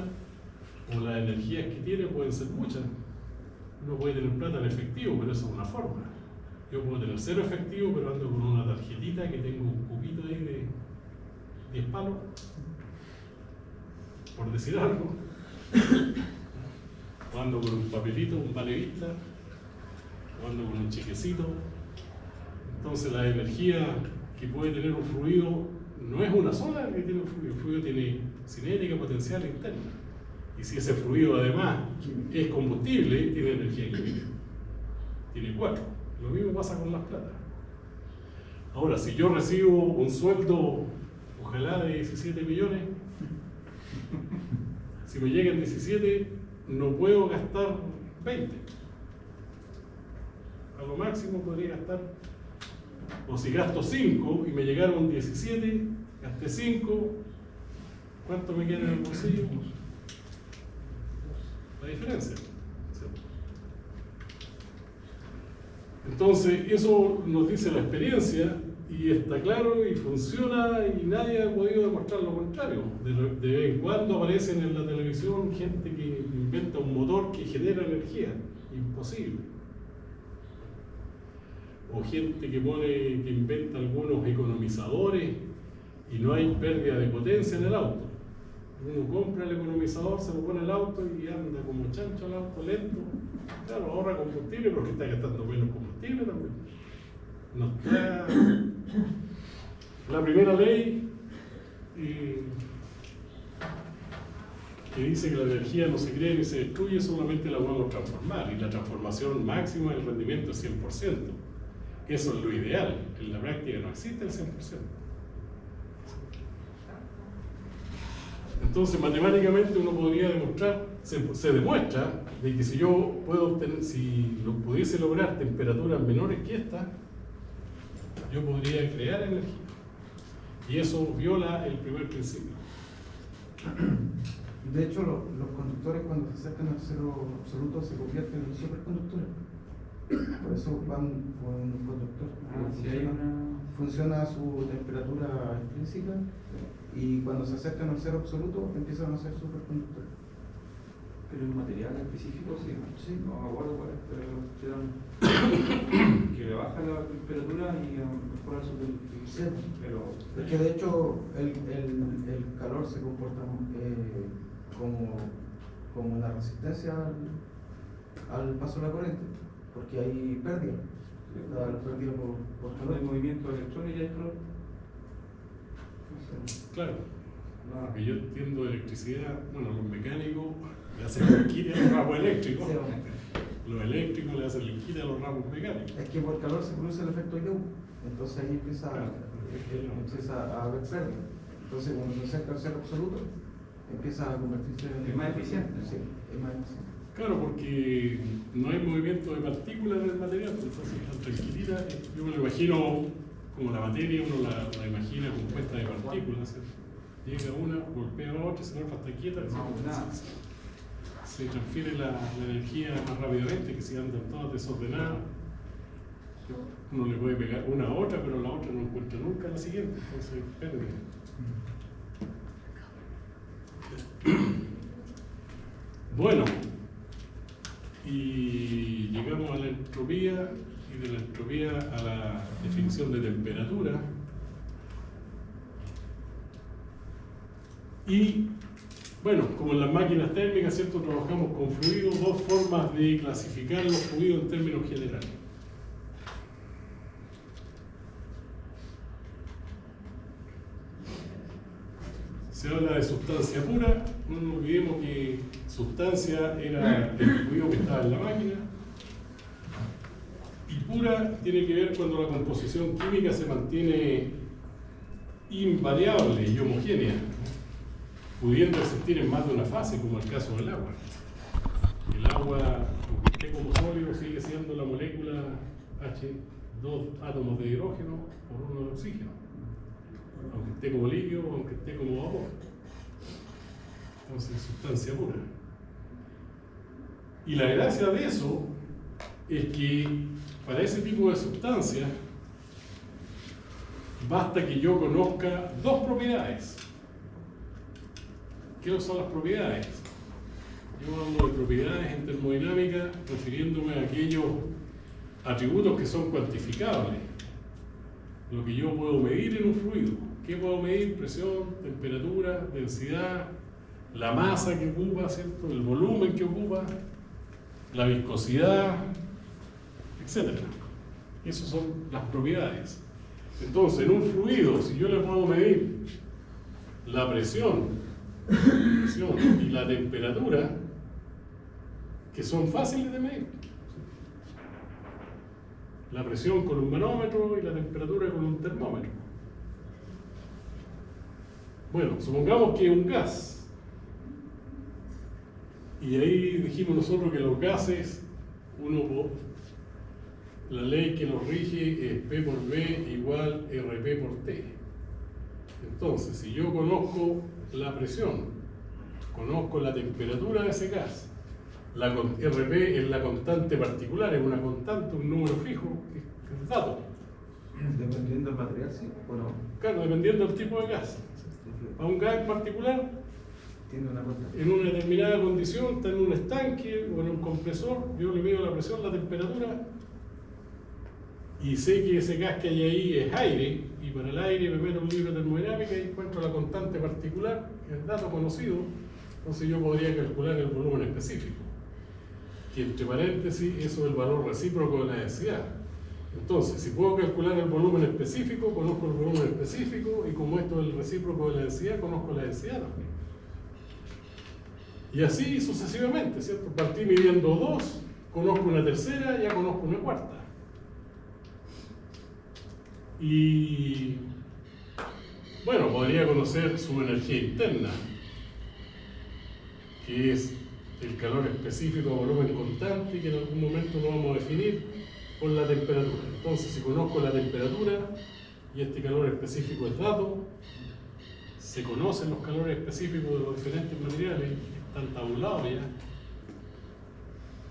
o las energías que tiene, pueden ser muchas. Uno puede tener plata en efectivo, pero eso es una forma. Yo puedo tener 0 efectivo, pero ando con una tarjetita que tengo un cubito ahí de 10 palos, por decir algo. O ando con un papelito, un valevista, o ando con un chequecito. Entonces la energía que puede tener un fluido no es una sola que tiene un fluido. El fluido tiene cinética, potencial e interna. Y si ese fluido además es combustible, tiene energía química. Tiene 4. Lo mismo pasa con las platas. Ahora, si yo recibo un sueldo, ojalá de 17 millones, si me llegan 17, no puedo gastar 20. A lo máximo podría gastar, o si gasto 5 y me llegaron 17, gasté 5, ¿cuánto me queda en el bolsillo? La diferencia. Entonces, eso nos dice la experiencia y está claro y funciona y nadie ha podido demostrar lo contrario. De vez en cuando aparecen en la televisión gente que inventa un motor que genera energía. Imposible. O gente que inventa algunos economizadores y no hay pérdida de potencia en el auto. Uno compra el economizador, se lo pone el auto y anda como chancho el auto lento. Claro, ahorra combustible porque está gastando menos combustible también. No está... La primera ley que dice que la energía no se crea ni se destruye, solamente la podemos transformar. Y la transformación máxima del rendimiento es 100%. Eso es lo ideal. En la práctica no existe el 100%. Entonces, matemáticamente uno podría demostrar, se demuestra, de que si yo puedo obtener, si lo pudiese lograr temperaturas menores que esta, yo podría crear energía. Y eso viola el primer principio. De hecho, los conductores cuando se acercan al cero absoluto se convierten en superconductores. Por eso van con un conductor. Si hay Funciona a su temperatura extrínseca y cuando se acercan al cero absoluto empiezan a ser superconductores. Pero un material específico, sí. Sí. No me acuerdo cuál es, pero que le baja la temperatura y mejora su conductividad. Sí. Pero Es que de hecho el calor se comporta como una resistencia al paso de la corriente, porque hay pérdida. Está prendido por Cuando hay calor. movimiento de electrones y hay calor. Claro. No. Porque yo entiendo de electricidad, bueno, los mecánicos le hacen liquidez a los ramos eléctricos, Sí, bueno. los eléctricos le hacen liquidez a los ramos mecánicos. Es que por calor se produce el efecto Joule, entonces ahí empieza a haber pérdida. Entonces cuando se acerca al cero absoluto, empieza a convertirse en... Es más eficiente. Sí, es más eficiente. Claro, porque no hay movimiento de partículas en el material, entonces tan tranquilita. Yo me lo imagino como la materia, uno la imagina compuesta de partículas, ¿cierto? Llega una, golpea a la otra, se vuelve hasta quieta, se transfiere la energía más rápidamente que si andan todas desordenadas. Uno le puede pegar una a otra, pero la otra no encuentra nunca la siguiente, entonces pérdida. Bueno, y llegamos a la entropía, y de la entropía a la definición de temperatura. Y bueno, como en las máquinas térmicas, ¿cierto? Trabajamos con fluidos, dos formas de clasificar los fluidos en términos generales. Se habla de sustancia pura, no nos olvidemos que sustancia era el fluido que estaba en la máquina, y pura tiene que ver cuando la composición química se mantiene invariable y homogénea, pudiendo existir en más de una fase, como el caso del agua. El agua, aunque esté como sólido, sigue siendo la molécula H, dos átomos de hidrógeno por uno de oxígeno, aunque esté como líquido o aunque esté como vapor. Entonces, sustancia pura. Y la gracia de eso es que para ese tipo de sustancias basta que yo conozca dos propiedades. ¿Qué son las propiedades? Yo hablo de propiedades en termodinámica refiriéndome a aquellos atributos que son cuantificables. Lo que yo puedo medir en un fluido. ¿Qué puedo medir? Presión, temperatura, densidad, la masa que ocupa, ¿cierto? El volumen que ocupa, la viscosidad, etc. Esas son las propiedades. Entonces, en un fluido, si yo le puedo medir la presión y la temperatura, que son fáciles de medir. La presión con un manómetro y la temperatura con un termómetro. Bueno, supongamos que es un gas. Y ahí dijimos nosotros que los gases, la ley que los rige es P por V igual RP por T. Entonces, si yo conozco la presión, conozco la temperatura de ese gas, RP es la constante particular, es una constante, un número fijo, que es el dato. Dependiendo del material, sí o no. Claro, dependiendo del tipo de gas. A un gas en particular, Tiene una cuenta. en una determinada condición, está en un estanque o en un compresor, yo le mido la presión, la temperatura, y sé que ese gas que hay ahí es aire, y para el aire me meto un libro de termodinámica y encuentro la constante particular, que es el dato conocido, entonces yo podría calcular el volumen específico. Que entre paréntesis, eso es el valor recíproco de la densidad. Entonces, si puedo calcular el volumen específico, conozco el volumen específico, y como esto es el recíproco de la densidad, conozco la densidad también. Y así sucesivamente, ¿cierto? Partí midiendo dos, conozco una tercera, ya conozco una cuarta. Y bueno, podría conocer su energía interna, que es el calor específico a volumen constante, que en algún momento lo vamos a definir con la temperatura. Entonces, si conozco la temperatura y este calor específico es dato, se conocen los calores específicos de los diferentes materiales, están tabulados ya.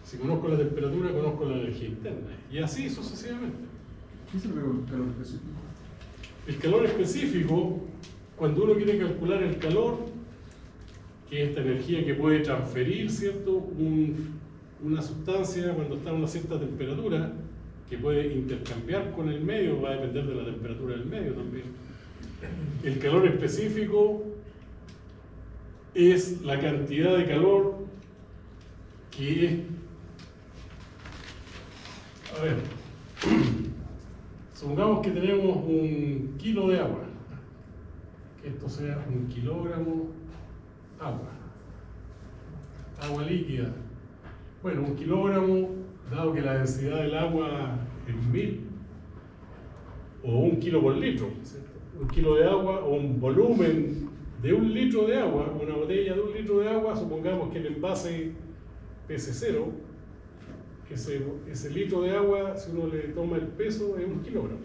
Si conozco la temperatura, conozco la energía interna, y así sucesivamente. ¿Qué se le pegó el calor específico? El calor específico, cuando uno quiere calcular el calor, que es esta energía que puede transferir, ¿cierto? Una sustancia cuando está a una cierta temperatura, que puede intercambiar con el medio, va a depender de la temperatura del medio también. El calor específico es la cantidad de calor que es... A ver... Supongamos que tenemos 1 kilo de agua, que esto sea 1 kilogramo agua líquida. Bueno, 1 kilogramo, dado que la densidad del agua es 1000, o 1 kilo por litro, ¿cierto? 1 kilo de agua o un volumen de 1 litro de agua, una botella de 1 litro de agua, supongamos que el envase pese 0, ese litro de agua, si uno le toma el peso, es 1 kilogramo.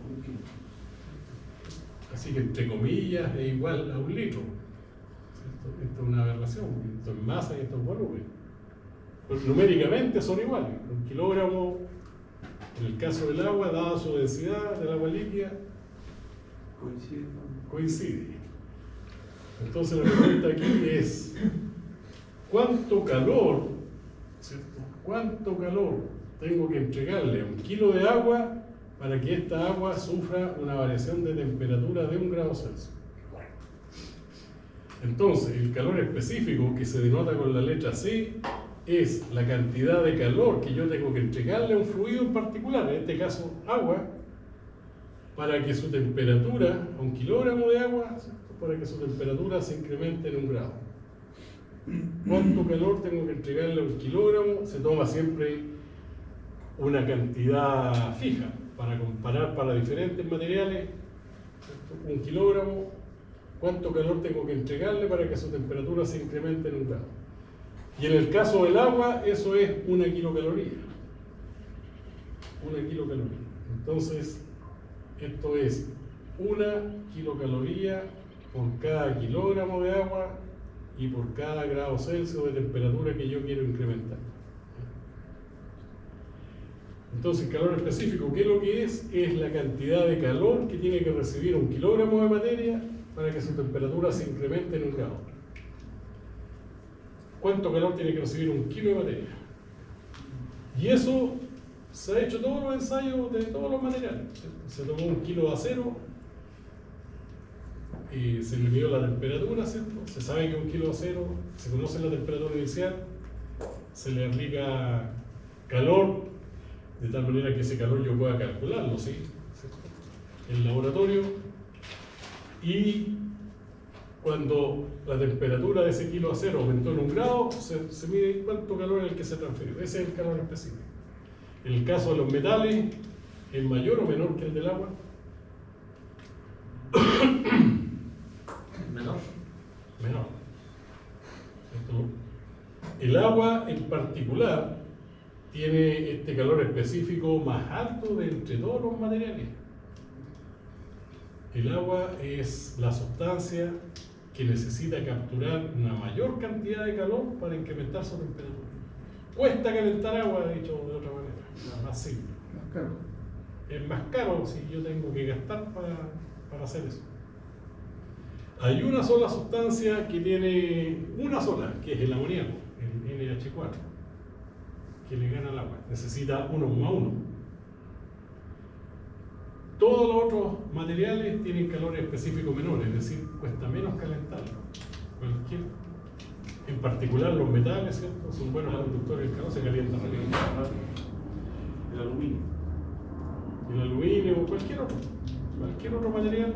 Así que entre comillas es igual a 1 litro. ¿Cierto? Esto es una aberración, esto es masa y esto es volumen. Pero numéricamente son iguales. 1 kilogramo, en el caso del agua, dada su densidad del agua líquida, coincide. Entonces la pregunta aquí es, ¿cuánto calor, ¿cierto? ¿Cuánto calor tengo que entregarle a 1 kilo de agua para que esta agua sufra una variación de temperatura de 1 grado Celsius? Entonces, el calor específico, que se denota con la letra C, es la cantidad de calor que yo tengo que entregarle a un fluido en particular, en este caso agua, para que su temperatura, a 1 kilogramo de agua, ¿cierto? Para que su temperatura se incremente en 1 grado. ¿Cuánto calor tengo que entregarle a 1 kilogramo? Se toma siempre una cantidad fija para comparar para diferentes materiales, ¿cierto? 1 kilogramo, ¿cuánto calor tengo que entregarle para que su temperatura se incremente en 1 grado? Y en el caso del agua, eso es 1 kilocaloría. 1 kilocaloría. Entonces, esto es 1 kilocaloría por cada kilogramo de agua y por cada grado Celsius de temperatura que yo quiero incrementar. Entonces, calor específico, ¿qué es lo que es? Es la cantidad de calor que tiene que recibir 1 kilogramo de materia para que su temperatura se incremente en 1 grado. ¿Cuánto calor tiene que recibir 1 kilo de materia? Y eso se ha hecho todos los ensayos de todos los materiales. Se tomó 1 kilo de acero, y se le midió la temperatura, ¿cierto? Se sabe que 1 kilo de acero, se conoce la temperatura inicial, se le aplica calor, de tal manera que ese calor yo pueda calcularlo, ¿sí? ¿Cierto? En el laboratorio, y cuando la temperatura de ese kilo de acero aumentó en 1 grado, se mide cuánto calor es el que se transfirió. Ese es el calor específico. En el caso de los metales, ¿es mayor o menor que el del agua? Menor. Menor. ¿Cierto? El agua en particular tiene este calor específico más alto de entre todos los materiales. El agua es la sustancia que necesita capturar una mayor cantidad de calor para incrementar su temperatura. Cuesta calentar agua, dicho de otra manera, más simple. Más caro. Es más caro si yo tengo que gastar para hacer eso. Hay una sola sustancia que tiene una sola, que es el amoníaco, el NH4, que le gana al agua. Necesita 1,1. Todos los otros materiales tienen calores específicos menores, es decir, cuesta menos calentarlo. En particular los metales, ¿cierto? Son buenos conductores del calor, se calientan rápido. El aluminio. El aluminio o cualquier otro material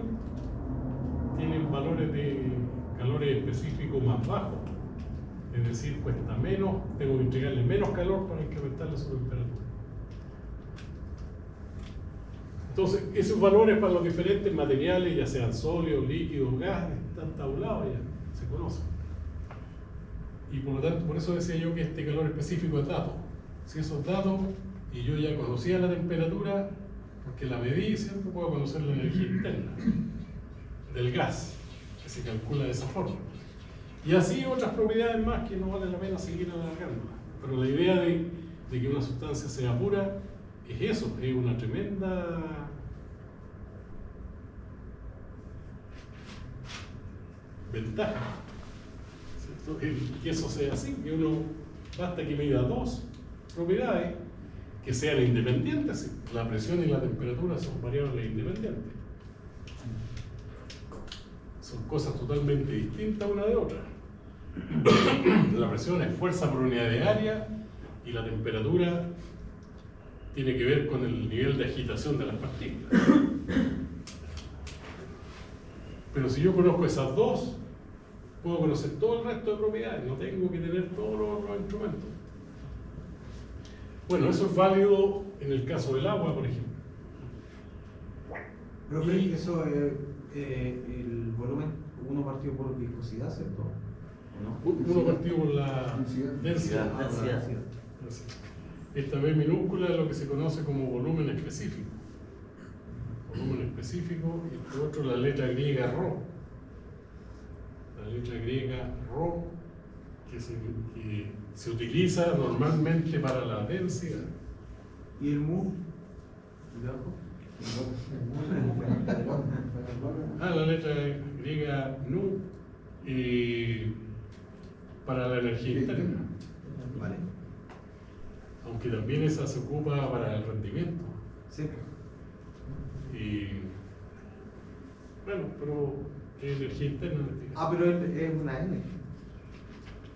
tienen valores de calores específicos más bajos, es decir, cuesta menos, tengo que entregarle menos calor para incrementarle su temperatura. Entonces, esos valores para los diferentes materiales, ya sean sólidos, líquidos, gas, están tabulados ya, se conocen. Y por lo tanto, por eso decía yo que este calor específico es dato. Si esos datos, y yo ya conocía la temperatura, porque la medí, ¿cierto? Puedo conocer la energía interna del gas, que se calcula de esa forma. Y así otras propiedades más que no vale la pena seguir alargándolas. Pero la idea de que una sustancia sea pura es eso, es una tremenda ventaja, ¿cierto? Que eso sea así, que uno basta que mida 2 propiedades que sean independientes, ¿sí? La presión y la temperatura son variables independientes. Son cosas totalmente distintas una de otra. La presión es fuerza por unidad de área y la temperatura tiene que ver con el nivel de agitación de las partículas. Pero si yo conozco esas dos, puedo conocer todo el resto de propiedades, no tengo que tener todos los instrumentos. Bueno, eso es válido en el caso del agua, por ejemplo. Profe, Y- eso es el volumen 1 partido por viscosidad, ¿cierto? ¿O no? Uno partido por la Densidad. densidad. Ah, por la densidad. Esta B minúscula es lo que se conoce como volumen específico. Volumen específico, y por otro la letra griega ρ. La letra griega ρ, que se utiliza normalmente para la densidad. ¿Y el mu? ¿De abajo? La letra griega nu, para la energía interna. Vale. Aunque también esa se ocupa para el rendimiento. Sí. Y bueno, pero es energía interna. Ah, pero es una N.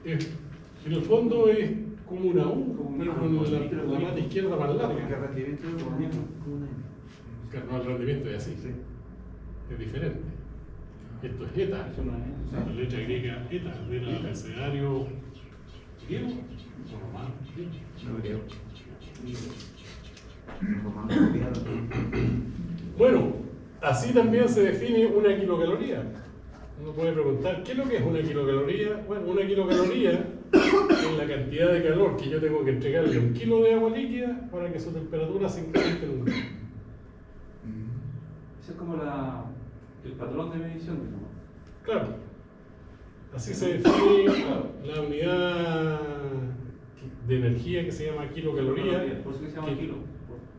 En el fondo es como una U, Como pero una- con la pata izquierda más Porque larga. el rendimiento es una N. Claro, no, el rendimiento es así, Sí. es diferente. Esto es eta, Eso no es. la letra griega eta, del abecedario griego o romano. No creo. Romano copiado. Bueno, así también se define una kilocaloría. Uno puede preguntar, ¿qué es lo que es una kilocaloría? Bueno, una kilocaloría es la cantidad de calor que yo tengo que entregarle a un kilo de agua líquida para que su temperatura se incremente en un grado. Ese es como el patrón de medición, digamos. Claro, así se define la unidad de energía que se llama kilocaloría. Por eso que se llama que- kilo.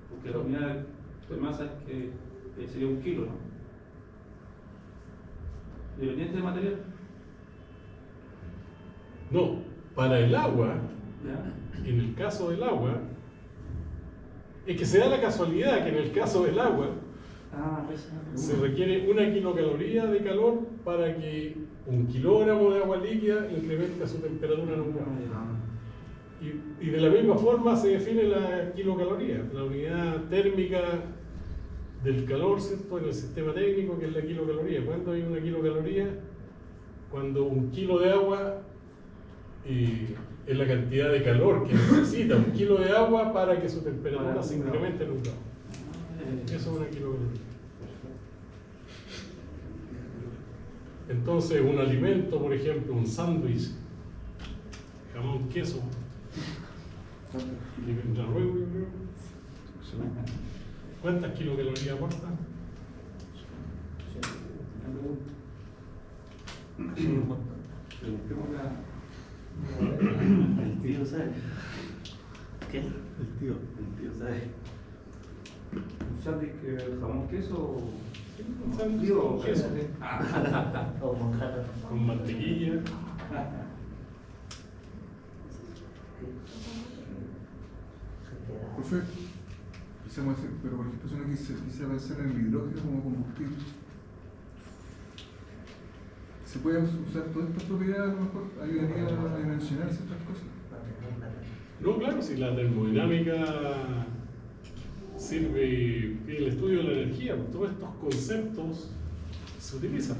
Porque la unidad de masa es que sería un kilo, ¿no? Dependiente de material. No, para el agua, ¿Ya? en el caso del agua, es que se da la casualidad que en el caso del agua Ah, pues. se requiere una kilocaloría de calor para que un kilogramo de agua líquida incremente su temperatura en un grado. Y de la misma forma se define la kilocaloría, la unidad térmica del calor, ¿cierto? En el sistema técnico, que es la kilocaloría. ¿Cuándo hay una kilocaloría? Cuando un kilo de agua es la cantidad de calor que necesita un kilo de agua para que su temperatura se incremente en un grado. Eso es una kilocaloría. Entonces, un alimento, por ejemplo, un sándwich, jamón, queso, y vendrá luego, yo creo. ¿Cuántas kilocalorías aporta? El tío sabe. ¿Qué? El tío. El tío sabe. ¿Un sándwich jamón queso? Un sándwich Digo, con queso, O mojarra. con mantequilla. Profe, quisiéramos hacer, pero por ejemplo, si uno quisiera pensar en el hidrógeno como combustible, ¿se pueden usar todas estas propiedades? A lo mejor ayudaría a dimensionar ciertas cosas. No, claro, si la termodinámica sirve, el estudio de la energía, todos estos conceptos se utilizan.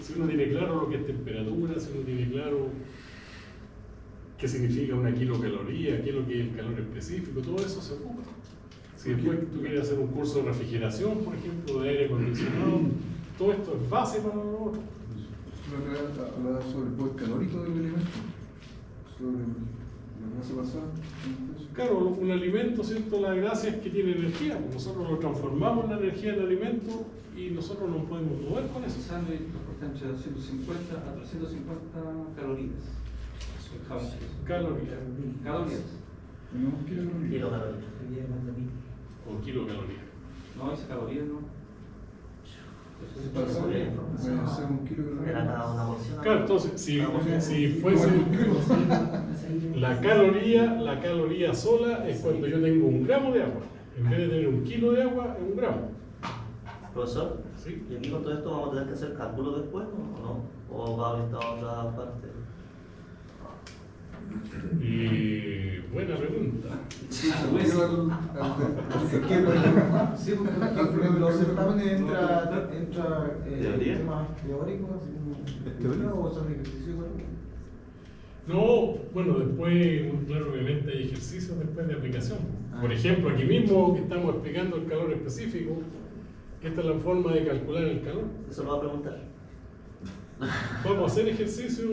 Si uno tiene claro lo que es temperatura, si uno tiene claro qué significa una kilocaloría, qué es lo que es el calor específico, todo eso se ocupa. Si después tú quieres hacer un curso de refrigeración, por ejemplo, de aire acondicionado, todo esto es base para lo otro. Hablaba sobre el poder calórico del alimento, sobre la clase pasada. Claro, un alimento, ¿cierto? La gracia es que tiene energía, pues nosotros lo transformamos en la energía del alimento y nosotros no podemos mover con Ese eso. sándwich transporta entre 250 a 350 calorías. El jamón queso. Calorías Calorías. Tenemos que ir a la Kilocalorías. o kilocalorías. No, dice calorías, ¿no? Eso es Para calorías. voy a hacer un kilo de Era cada una porción. Claro, entonces, si fuese la caloría sola es cuando yo tengo un gramo de agua. En vez de tener un kilo de agua, es un gramo. Profesor, ¿Sí? ¿y aquí con todo esto vamos a tener que hacer cálculos después o no? ¿O va a haber esta otra parte? Y buena pregunta. Sí, porque los certámenes entra temas teóricos, así como o son ejercicios. No, bueno, después, claro, obviamente hay ejercicios después de aplicación. Por ejemplo, aquí mismo que estamos explicando el calor específico, esta es la forma de calcular el calor. Eso lo va a preguntar. Vamos a hacer ejercicio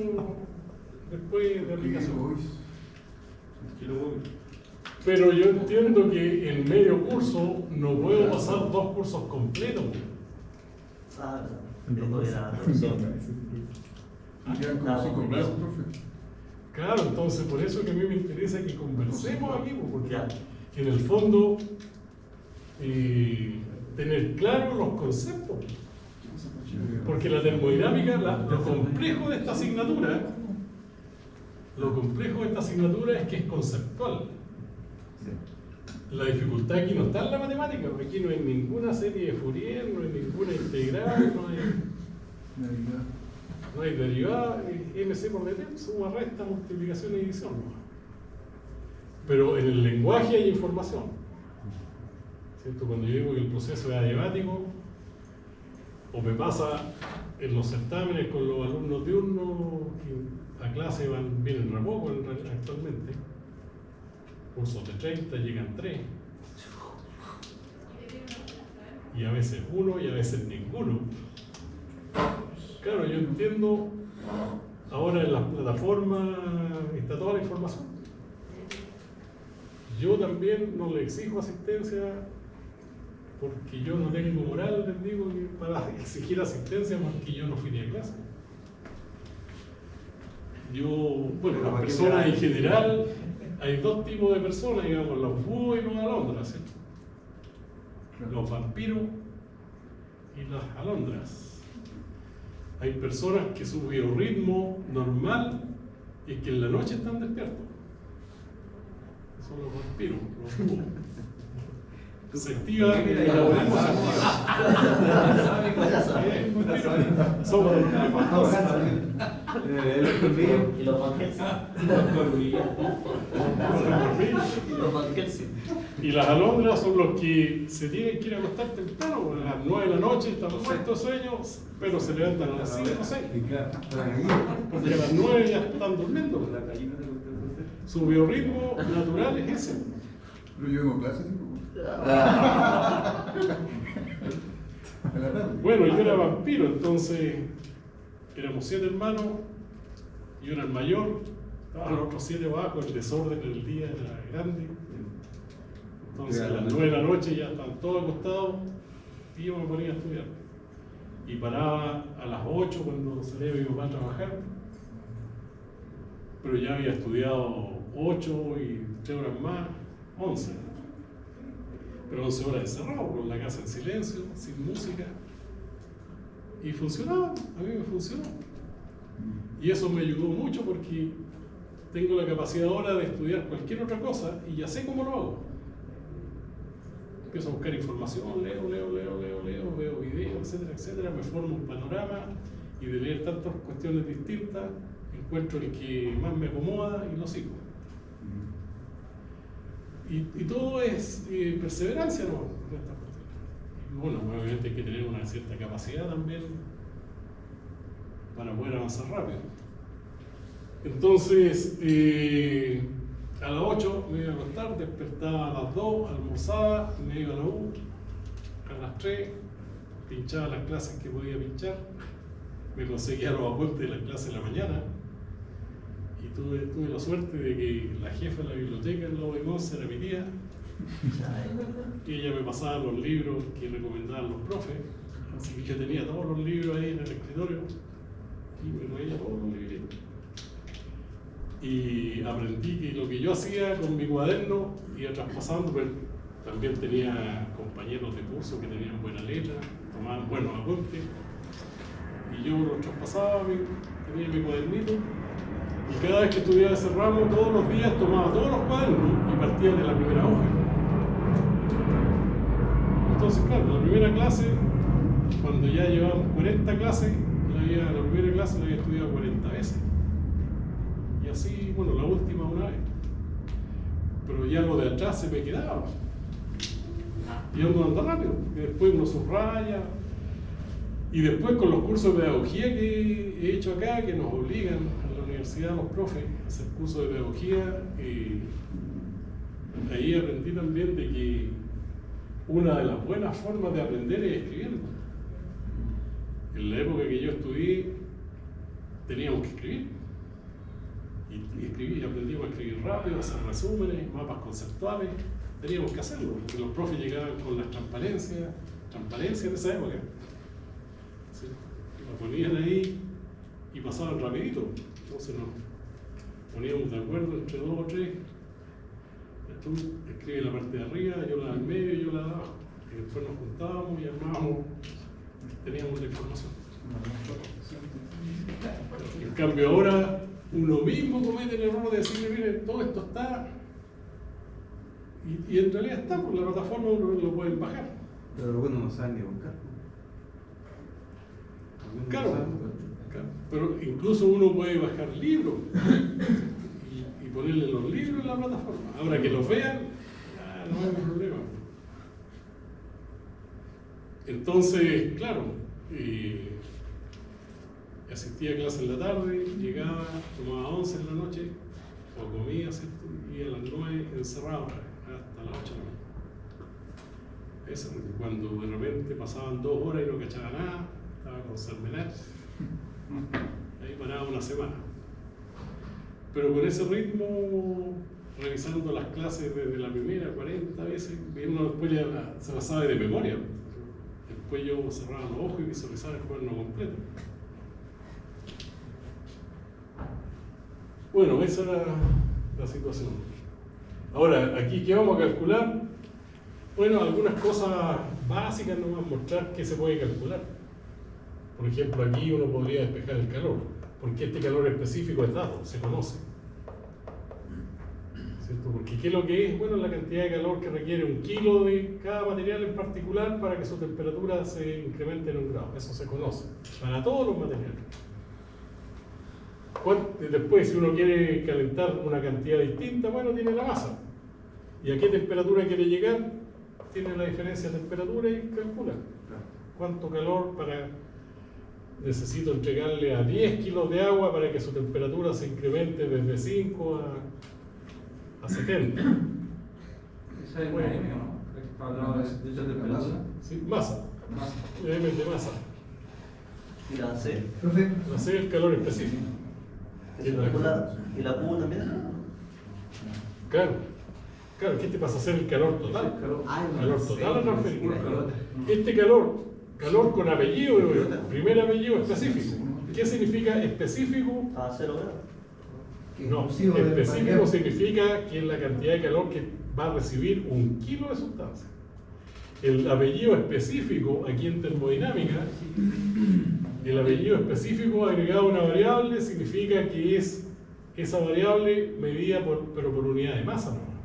después de aplicación. Pero yo entiendo que en medio curso no puedo pasar 2 cursos completos. Ah, no. Era profesor. Quedan como 5 clases, profe. Claro, entonces por eso que a mí me interesa que conversemos aquí, porque Ya. en el fondo tener claros los conceptos. Porque la termodinámica, lo complejo de esta asignatura, es que es conceptual. La dificultad aquí no está en la matemática, porque aquí no hay ninguna serie de Fourier, no hay ninguna integral, no hay derivada, MC por dt, suma, resta, multiplicación y división. Pero en el lenguaje hay información. ¿Cierto? Cuando yo digo que el proceso es adiabático, o me pasa en los certámenes con los alumnos diurnos que a clase vienen re poco actualmente, cursos de 30 llegan 3, y a veces 1 y a veces ninguno. Claro, yo entiendo, ahora en las plataformas está toda la información. Yo también no le exijo asistencia porque yo no tengo moral, les digo, para exigir asistencia porque yo no fui ni a clase. Bueno, las personas en general, hay 2 tipos de personas, digamos, los búhos y los alondras, ¿cierto? Los vampiros y las alondras. Hay personas que su biorritmo normal es que en la noche están despiertos. Son los vampiros, los búhos. Se activa el metabolismo. Somos Y los Van Helsing. Y las alondras son los que se tienen que ir a acostar temprano, a las 9 de la noche, están muertos de sueño, pero se levantan a las 5 o 6. Porque a las 9 ya están durmiendo. Su biorritmo natural es ese. Pero yo vengo a clase, tipo. Bueno, yo era vampiro, entonces éramos 7 hermanos, yo era el mayor, estaban los otros 7 abajo, el desorden del día era grande. Entonces a las 9 de la noche ya estaban todos acostados y yo me ponía a estudiar. Y paraba a las 8 cuando salía mi papá a trabajar, pero ya había estudiado 8 y 3 horas más, 11. Pero 11 horas encerrado, con la casa en silencio, sin música. Y funcionaba, a mí me funcionó. Y eso me ayudó mucho porque tengo la capacidad ahora de estudiar cualquier otra cosa y ya sé cómo lo hago. Empiezo a buscar información, leo, veo videos, etcétera, etcétera, me formo un panorama y de leer tantas cuestiones distintas, encuentro el que más me acomoda y lo sigo. Y todo es perseverancia, ¿no? Y bueno, obviamente hay que tener una cierta capacidad también para poder avanzar rápido. Entonces, a las 8 me iba a acostar, despertaba a las 2, almorzaba, me iba a la U, a las 3, pinchaba las clases que podía pinchar, me conseguía los apuntes de las clases de la mañana. Y tuve la suerte de que la jefa de la biblioteca en Lobo de Monse era mi tía, y ella me pasaba los libros que recomendaban los profes, así que yo tenía todos los libros ahí en el escritorio y me leía todos los libros. Y aprendí que lo que yo hacía con mi cuaderno iba traspasando, pero también tenía compañeros de curso que tenían buena letra, tomaban buenos apuntes, y yo los traspasaba, tenía mi cuadernito. Y cada vez que estudiaba ese ramo, todos los días tomaba todos los cuadernos y partía de la primera hoja. Entonces, claro, la primera clase, cuando ya llevábamos 40 clases, la primera clase la había estudiado 40 veces. Y así, bueno, la última una vez. pero ya lo de atrás se me quedaba. Y ando andando rápido, y después uno subraya. Y después con los cursos de pedagogía que he hecho acá, que nos obligan a la universidad, los profes, a hacer cursos de pedagogía, ahí aprendí también de que una de las buenas formas de aprender es escribir. En la época que yo estudié, teníamos que escribir. Y aprendimos a escribir rápido, a hacer resúmenes, mapas conceptuales. Teníamos que hacerlo, porque los profes llegaban con las transparencias de esa época. ¿Sí? La ponían ahí y pasaban rapidito. Entonces nos poníamos de acuerdo entre 2 o 3. Tú escribes la parte de arriba, yo la del medio y yo la de abajo. Y después nos juntábamos y armábamos, teníamos la información. En cambio ahora uno mismo comete el error de decirle, miren, todo esto está, y en realidad está, por la plataforma uno lo pueden bajar. Pero bueno, no saben ni buscar. Claro, pero incluso uno puede bajar libros y ponerle los libros en la plataforma. Ahora que los vean, no hay problema. Entonces, claro, asistía a clase en la tarde, llegaba, tomaba 11 en la noche, o comía, ¿cierto? Y a las 9 encerrado hasta las 8 de la mañana. Eso, cuando de repente pasaban 2 horas y no cachaba nada, estaba con Cermenach, ahí paraba una semana. Pero con ese ritmo, revisando las clases desde la primera 40 veces, uno después ya se la sabe de memoria. Después yo cerraba los ojos y visualizaba el cuaderno completo. Bueno, esa era la situación. Ahora, aquí, ¿qué vamos a calcular? Bueno, algunas cosas básicas nos van a mostrar qué se puede calcular. Por ejemplo, aquí uno podría despejar el calor, porque este calor específico es dado, se conoce. ¿Cierto? Porque ¿qué es lo que es? Bueno, la cantidad de calor que requiere 1 kilo de cada material en particular para que su temperatura se incremente en 1 grado. Eso se conoce, para todos los materiales. Después, si uno quiere calentar una cantidad distinta, bueno, tiene la masa. ¿Y a qué temperatura quiere llegar? Tiene la diferencia de temperatura y calcula. ¿Cuánto calor necesito entregarle a 10 kilos de agua para que su temperatura se incremente desde 5 a 70? Esa es una M, ¿no? Hablaba de temperatura. Sí, masa. Masa. M de masa. ¿Y la C? Profe, La C es el calor específico. ¿Y la Q también? Claro. Claro, ¿qué te pasa a hacer el calor total? Calor total o transferido. Este calor con apellido, primer apellido específico. ¿Qué significa específico? A 0 grados. No, específico significa que es la cantidad de calor que va a recibir 1 kilo de sustancia. El apellido específico, aquí en termodinámica, el apellido específico agregado a una variable significa que es esa variable medida pero por unidad de masa, ¿no?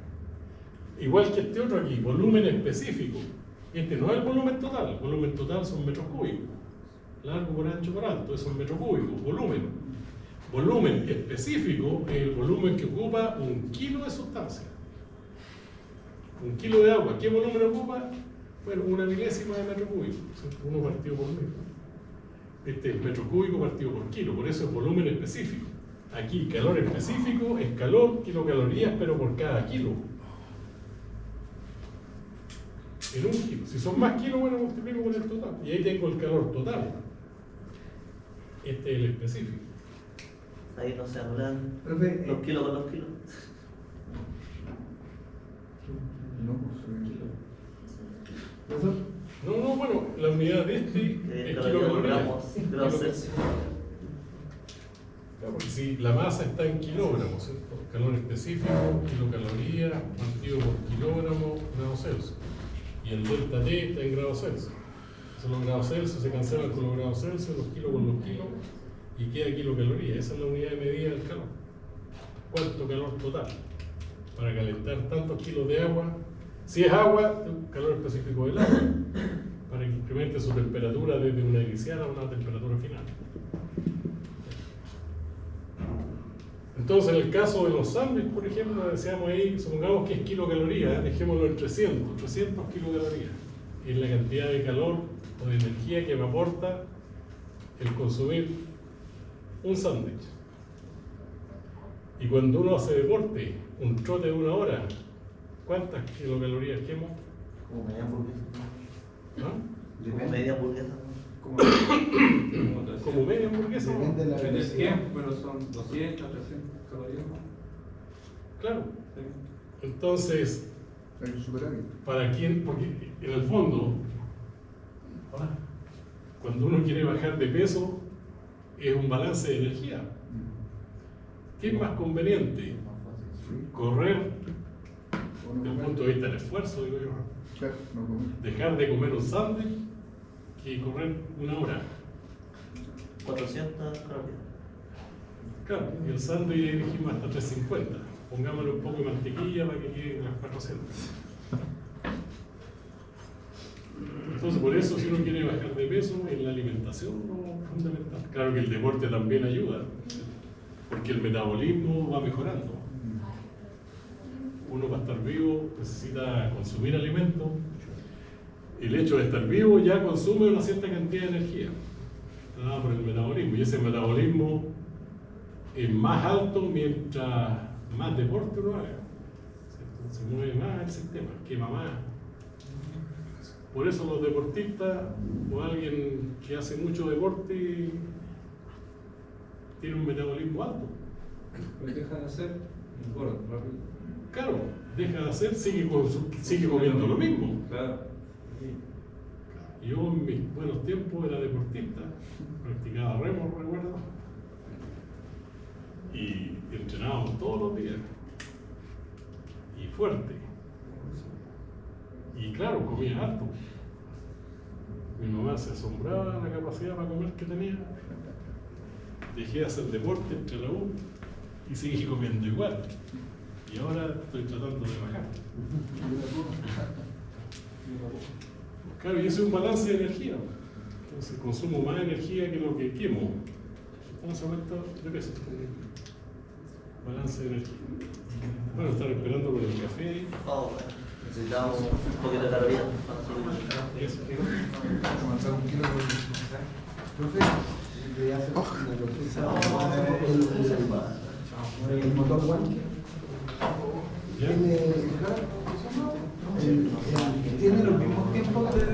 Igual que este otro aquí, volumen específico. Este no es el volumen total son metros cúbicos. Largo por ancho por alto, eso es metros cúbicos, volumen. Volumen específico es el volumen que ocupa 1 kilo de sustancia. 1 kilo de agua, ¿qué volumen ocupa? Bueno, 1 milésima de metro cúbico, 1 partido por 1000. Este es metro cúbico partido por kilo, por eso es volumen específico. Aquí, calor específico es calor, kilocalorías, pero por cada kilo. En 1 kilo. Si son más kilos, bueno, multiplico por el total. Y ahí tengo el calor total. Este es el específico. Ahí no se anulan profe, los kilos con los kilos. No, pues. profesor, No, bueno, la unidad de este es kilocalorías. Grados Celsius. Claro, porque si la masa está en kilogramos, ¿cierto? Calor específico, kilocalorías, partido por kilogramo, grados Celsius. Y el delta T está en grados Celsius. Entonces los grados Celsius se cancelan con los grados Celsius, los kilos con los kilos, y queda kilocaloría. Esa es la unidad de medida del calor. ¿Cuánto calor total? Para calentar tantos kilos de agua. Si es agua, calor específico del agua, para que incremente su temperatura desde una inicial a una temperatura final. Entonces, en el caso de los sándwiches, por ejemplo, decíamos ahí, supongamos que es kilocalorías, dejémoslo en 300 kilocalorías. Es la cantidad de calor o de energía que me aporta el consumir un sándwich. Y cuando uno hace deporte, un trote de 1 hora, ¿cuántas kilocalorías quema? Como media hamburguesa. ¿Ah? Como media hamburguesa. Como media hamburguesa. Depende de la Depende del velocidad. tiempo, pero son 200, 300 calorías más. Claro. Sí. Entonces, Hay un superávit. ¿para quién? Porque en el fondo, cuando uno quiere bajar de peso, es un balance de energía. ¿Qué es más conveniente? Correr, O no desde el comer. punto de vista del esfuerzo, digo yo. Claro, no comer. Dejar de comer un sándwich que correr 1 hora. 400 calorías. Claro, y el sándwich dijimos hasta 350. Pongámosle un poco de mantequilla para que queden las 400. Entonces, por eso, si uno quiere bajar de peso, en la alimentación no es fundamental. Claro que el deporte también ayuda, porque el metabolismo va mejorando. Uno para estar vivo necesita consumir alimentos. El hecho de estar vivo ya consume una cierta cantidad de energía. Está por el metabolismo, y ese metabolismo es más alto mientras más deporte uno haga. ¿Cierto? Se mueve más el sistema, quema más. Por eso los deportistas o alguien que hace mucho deporte tiene un metabolismo alto. Pero deja de hacer, engorda rápido. Claro, deja de hacer, sigue comiendo lo mismo. Claro. Yo en mis buenos tiempos era deportista, practicaba remo, recuerdo, y entrenábamos todos los días, y fuerte. Y claro, comía harto. Mi mamá se asombraba de la capacidad para comer que tenía. Dejé de hacer deporte entre la U y seguí comiendo igual. Y ahora estoy tratando de bajar. Claro, y eso es un balance de energía. Entonces consumo más energía que lo que quemo. Vamos a aumento de peso. Balance de energía. Bueno, estar esperando por el café. Oh, bueno. Necesitamos un poquito de calorías para subir. Eso. Vamos a mandar 1 kilo de... Profe, quería hacer una consulta. El motor One ¿Ya? tiene los mismos tiempos del